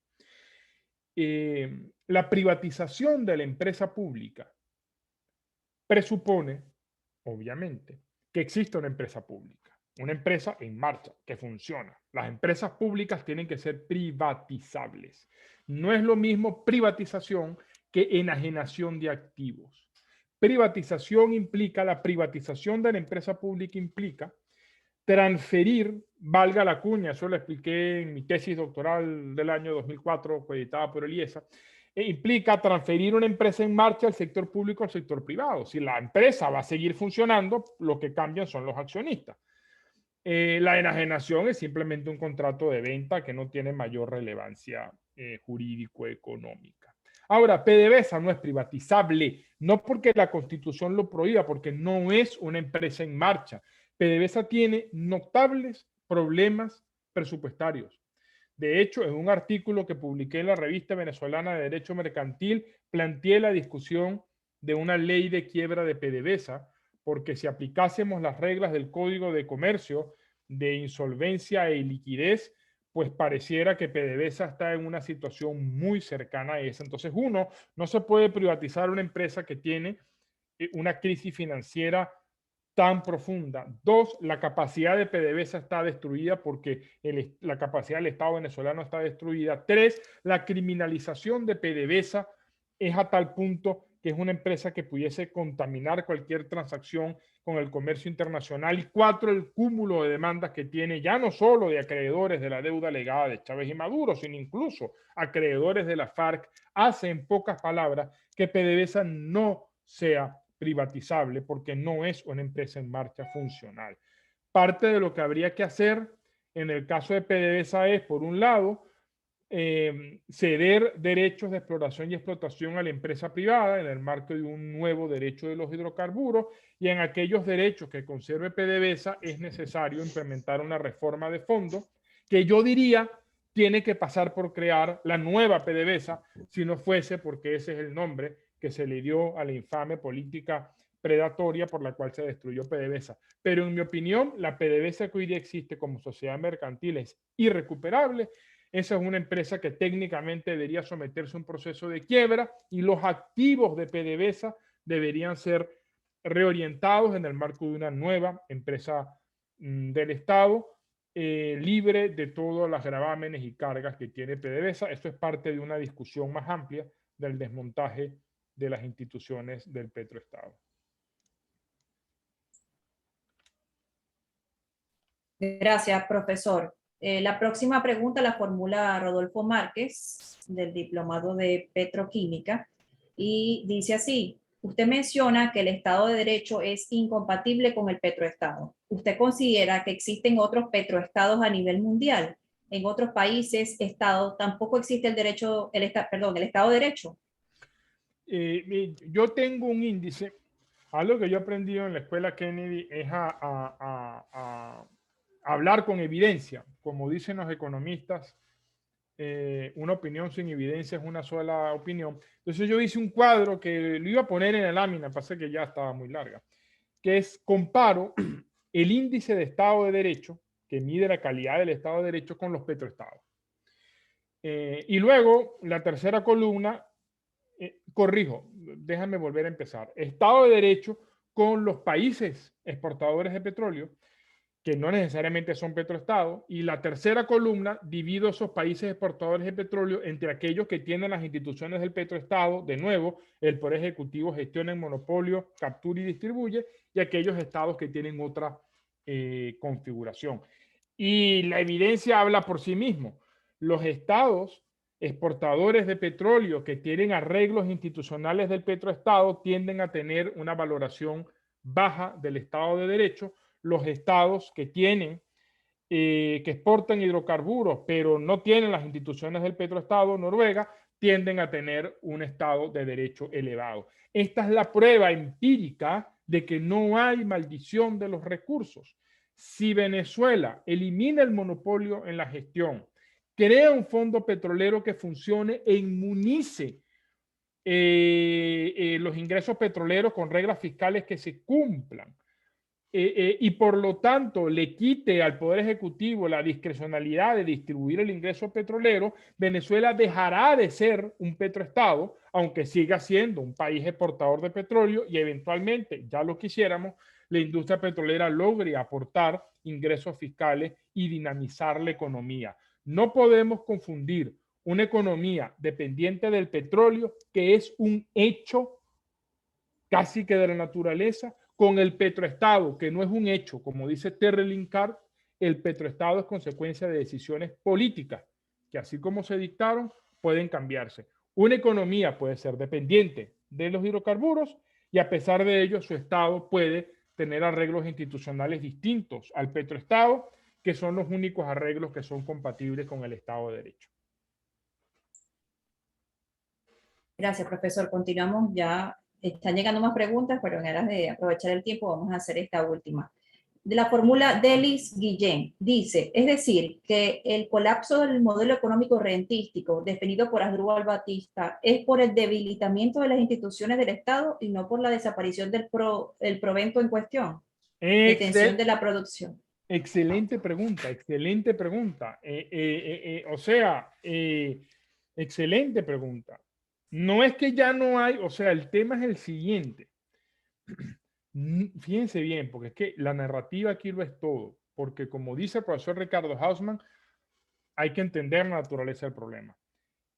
La privatización de la empresa pública presupone, obviamente, que existe una empresa pública. una empresa en marcha, que funciona. Las empresas públicas tienen que ser privatizables. No es lo mismo privatización que enajenación de activos. Privatización implica, la privatización de la empresa pública implica transferir, valga la cuña, eso lo expliqué en mi tesis doctoral del año 2004, coeditada por el IESA, implica transferir una empresa en marcha del sector público al sector privado. Si la empresa va a seguir funcionando, lo que cambian son los accionistas. La enajenación es simplemente un contrato de venta que no tiene mayor relevancia jurídico-económica. Ahora, PDVSA no es privatizable, no porque la Constitución lo prohíba, porque no es una empresa en marcha. PDVSA tiene notables problemas presupuestarios. De hecho, en un artículo que publiqué en la Revista Venezolana de Derecho Mercantil, planteé la discusión de una ley de quiebra de PDVSA, porque si aplicásemos las reglas del Código de Comercio de insolvencia y liquidez, pues pareciera que PDVSA está en una situación muy cercana a esa. Entonces, uno, no se puede privatizar una empresa que tiene una crisis financiera tan profunda. Dos, la capacidad de PDVSA está destruida porque la capacidad del Estado venezolano está destruida. Tres, la criminalización de PDVSA es a tal punto que es una empresa que pudiese contaminar cualquier transacción con el comercio internacional. Y cuatro, el cúmulo de demandas que tiene ya no solo de acreedores de la deuda legada de Chávez y Maduro, sino incluso acreedores de la FARC, hace en pocas palabras que PDVSA no sea privatizable porque no es una empresa en marcha funcional. Parte de lo que habría que hacer en el caso de PDVSA es, por un lado, ceder derechos de exploración y explotación a la empresa privada en el marco de un nuevo derecho de los hidrocarburos, y en aquellos derechos que conserve PDVSA es necesario implementar una reforma de fondo que yo diría tiene que pasar por crear la nueva PDVSA, si no fuese porque ese es el nombre que se le dio a la infame política predatoria por la cual se destruyó PDVSA. Pero en mi opinión, la PDVSA que hoy día existe como sociedad mercantil es irrecuperable. Esa es una empresa que técnicamente debería someterse a un proceso de quiebra y los activos de PDVSA deberían ser reorientados en el marco de una nueva empresa del Estado, libre de todas las gravámenes y cargas que tiene PDVSA. Esto es parte de una discusión más amplia del desmontaje de las instituciones del petroestado. Gracias, profesor. La próxima pregunta la formula Rodolfo Márquez, del Diplomado de Petroquímica, y dice así: usted menciona que el Estado de Derecho es incompatible con el petroestado. ¿Usted considera que existen otros petroestados a nivel mundial? ¿En otros países, estados, tampoco existe el derecho, el Estado de Derecho? Yo tengo un índice. Algo que yo he aprendido en la escuela Kennedy es a hablar con evidencia. Como dicen los economistas, una opinión sin evidencia es una sola opinión. Entonces yo hice un cuadro que lo iba a poner en la lámina, pasa que ya estaba muy larga, que es comparo el índice de Estado de Derecho, que mide la calidad del Estado de Derecho, con los petroestados. Y luego, la tercera columna, corrijo, déjame volver a empezar. Estado de Derecho con los países exportadores de petróleo, que no necesariamente son petroestados, y la tercera columna divido esos países exportadores de petróleo entre aquellos que tienen las instituciones del petroestado, de nuevo, el Poder Ejecutivo gestiona en monopolio, captura y distribuye, y aquellos estados que tienen otra configuración. Y la evidencia habla por sí mismo. Los estados exportadores de petróleo que tienen arreglos institucionales del petroestado tienden a tener una valoración baja del Estado de Derecho. Los estados que tienen, que exportan hidrocarburos, pero no tienen las instituciones del petroestado, Noruega, tienden a tener un Estado de Derecho elevado. Esta es la prueba empírica de que no hay maldición de los recursos. Si Venezuela elimina el monopolio en la gestión, crea un fondo petrolero que funcione e inmunice los ingresos petroleros con reglas fiscales que se cumplan, y por lo tanto le quite al Poder Ejecutivo la discrecionalidad de distribuir el ingreso petrolero, Venezuela dejará de ser un petroestado, aunque siga siendo un país exportador de petróleo, y eventualmente, ya lo quisiéramos, la industria petrolera logre aportar ingresos fiscales y dinamizar la economía. No podemos confundir una economía dependiente del petróleo, que es un hecho casi que de la naturaleza, con el petroestado, que no es un hecho. Como dice Terry Linkard, el petroestado es consecuencia de decisiones políticas, que así como se dictaron, pueden cambiarse. Una economía puede ser dependiente de los hidrocarburos y a pesar de ello su estado puede tener arreglos institucionales distintos al petroestado, que son los únicos arreglos que son compatibles con el Estado de Derecho. Gracias, profesor. Continuamos ya. Están llegando más preguntas, pero en aras de aprovechar el tiempo vamos a hacer esta última. De la fórmula Delis Guillén dice, es decir, que el colapso del modelo económico rentístico definido por Asdrúbal Batista es por el debilitamiento de las instituciones del Estado y no por la desaparición del provento en cuestión, detención de la producción. Excelente pregunta, excelente pregunta. Excelente pregunta. No es que ya no hay, o sea, el tema es el siguiente. Fíjense bien, porque es que la narrativa aquí lo es todo, porque como dice el profesor Ricardo Hausmann, hay que entender la naturaleza del problema.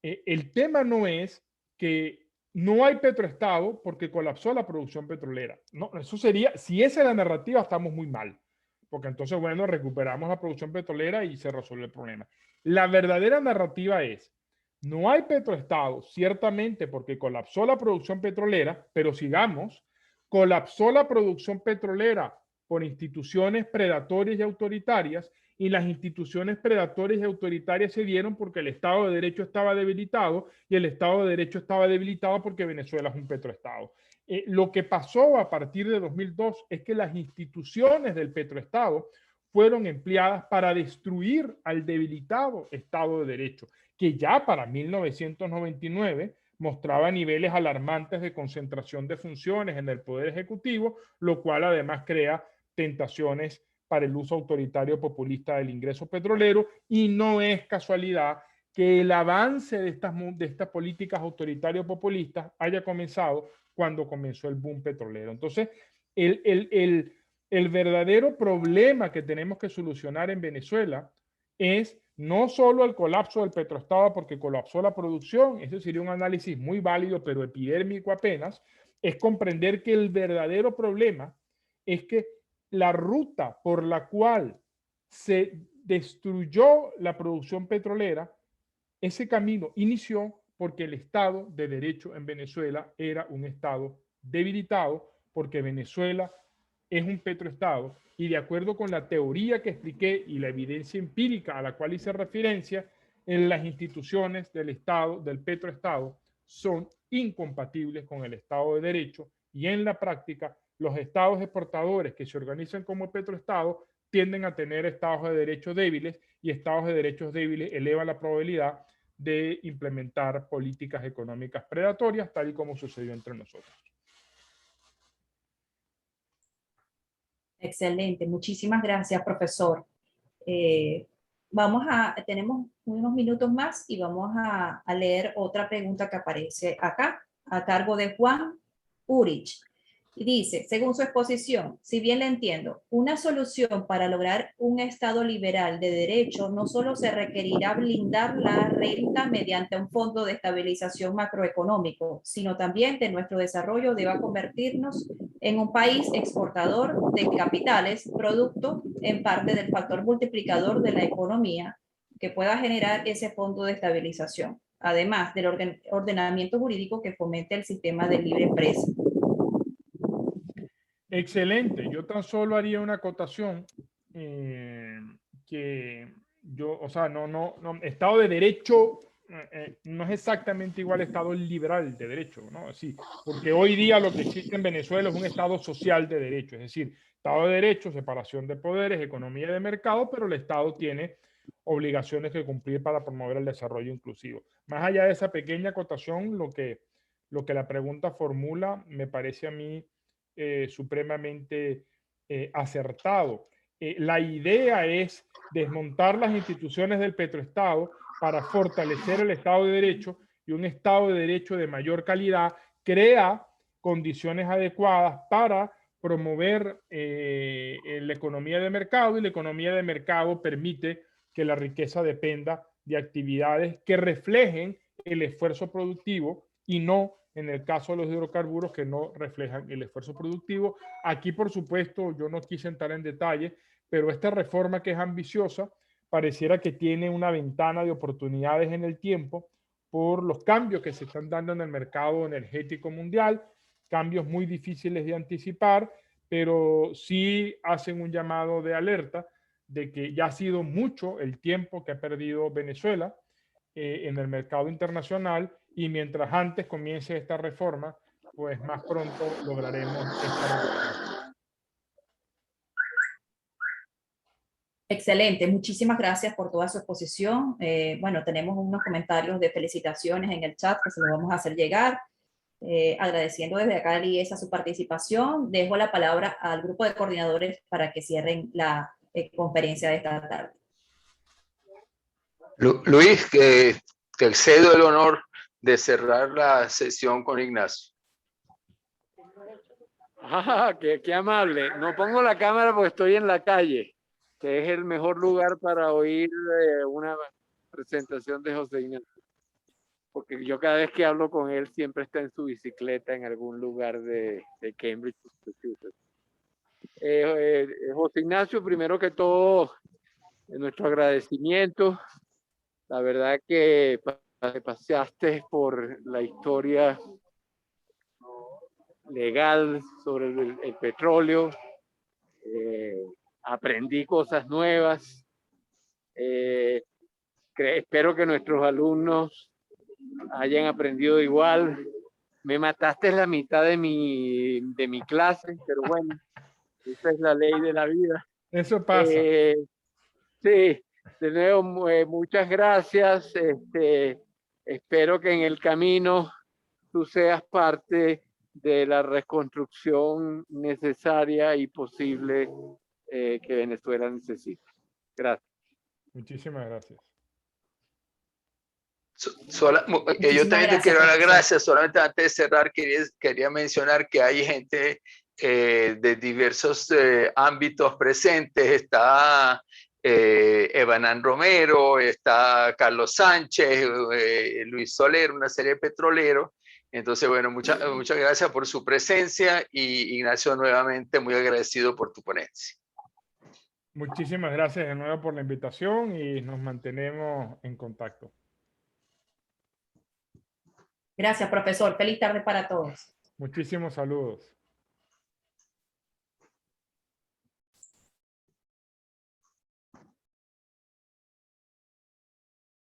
El tema no es que no hay petroestado porque colapsó la producción petrolera. No, eso sería, si esa es la narrativa, estamos muy mal, porque entonces, bueno, recuperamos la producción petrolera y se resuelve el problema. La verdadera narrativa es, no hay petroestado, ciertamente porque colapsó la producción petrolera, pero sigamos, colapsó la producción petrolera por instituciones predatorias y autoritarias, y las instituciones predatorias y autoritarias se dieron porque el Estado de Derecho estaba debilitado, y el Estado de Derecho estaba debilitado porque Venezuela es un petroestado. Lo que pasó a partir de 2002 es que las instituciones del petroestado fueron empleadas para destruir al debilitado Estado de Derecho, que ya para 1999 mostraba niveles alarmantes de concentración de funciones en el Poder Ejecutivo, lo cual además crea tentaciones para el uso autoritario populista del ingreso petrolero, y no es casualidad que el avance de estas políticas autoritarias populistas haya comenzado cuando comenzó el boom petrolero. Entonces, el verdadero problema que tenemos que solucionar en Venezuela es no solo el colapso del petroestado porque colapsó la producción, eso sería un análisis muy válido, pero epidérmico apenas, es comprender que el verdadero problema es que la ruta por la cual se destruyó la producción petrolera, ese camino inició porque el Estado de Derecho en Venezuela era un Estado debilitado, porque Venezuela es un petroestado, y de acuerdo con la teoría que expliqué y la evidencia empírica a la cual hice referencia, en las instituciones del Estado, del petroestado, son incompatibles con el Estado de Derecho, y en la práctica los estados exportadores que se organizan como petroestado tienden a tener estados de derecho débiles, y estados de derechos débiles elevan la probabilidad de implementar políticas económicas predatorias, tal y como sucedió entre nosotros. Excelente, muchísimas gracias, profesor. Tenemos unos minutos más y vamos a leer otra pregunta que aparece acá, a cargo de Juan Urich. Y dice, según su exposición, si bien le entiendo, una solución para lograr un Estado liberal de derecho no solo se requerirá blindar la renta mediante un fondo de estabilización macroeconómico, sino también que nuestro desarrollo deba convertirnos en un país exportador de capitales, producto en parte del factor multiplicador de la economía que pueda generar ese fondo de estabilización, además del ordenamiento jurídico que fomente el sistema de libre empresa. Excelente. Yo tan solo haría una acotación que yo, o sea, no, Estado de Derecho no es exactamente igual a Estado liberal de derecho, ¿no? Sí, porque hoy día lo que existe en Venezuela es un Estado social de derecho, es decir, Estado de Derecho, separación de poderes, economía de mercado, pero el Estado tiene obligaciones que cumplir para promover el desarrollo inclusivo. Más allá de esa pequeña acotación, lo que la pregunta formula me parece a mí supremamente acertado. La idea es desmontar las instituciones del petroestado para fortalecer el Estado de Derecho, y un Estado de Derecho de mayor calidad crea condiciones adecuadas para promover la economía de mercado, y la economía de mercado permite que la riqueza dependa de actividades que reflejen el esfuerzo productivo y no, en el caso de los hidrocarburos, que no reflejan el esfuerzo productivo. Aquí, por supuesto, yo no quise entrar en detalle, pero esta reforma, que es ambiciosa, pareciera que tiene una ventana de oportunidades en el tiempo por los cambios que se están dando en el mercado energético mundial, cambios muy difíciles de anticipar, pero sí hacen un llamado de alerta de que ya ha sido mucho el tiempo que ha perdido Venezuela en el mercado internacional, y mientras antes comience esta reforma, pues más pronto lograremos esta recuperación. Excelente, muchísimas gracias por toda su exposición. Bueno, tenemos unos comentarios de felicitaciones en el chat que se los vamos a hacer llegar. Agradeciendo desde acá a Liesa su participación. Dejo la palabra al grupo de coordinadores para que cierren la conferencia de esta tarde. Luis, que cedo el honor de cerrar la sesión con Ignacio. Qué amable. No pongo la cámara porque estoy en la calle, que es el mejor lugar para oír una presentación de José Ignacio. Porque yo cada vez que hablo con él siempre está en su bicicleta en algún lugar de Cambridge, Massachusetts. José Ignacio, primero que todo, nuestro agradecimiento. La verdad que paseaste por la historia legal sobre el petróleo. Aprendí cosas nuevas. Espero que nuestros alumnos hayan aprendido igual. Me mataste la mitad de mi clase, pero bueno, esa es la ley de la vida. Eso pasa. Sí, de nuevo, muchas gracias. Espero que en el camino tú seas parte de la reconstrucción necesaria y posible que Venezuela necesita. Gracias. Muchísimas gracias. Yo también te quiero dar las gracias. Solamente antes de cerrar, quería mencionar que hay gente de diversos ámbitos presentes. Está Evanán Romero, está Carlos Sánchez, Luis Soler, una serie de petroleros. Entonces, bueno, muchas gracias por su presencia, y Ignacio, nuevamente muy agradecido por tu ponencia. Muchísimas gracias de nuevo por la invitación, y nos mantenemos en contacto. Gracias, profesor. Feliz tarde para todos. Muchísimos saludos.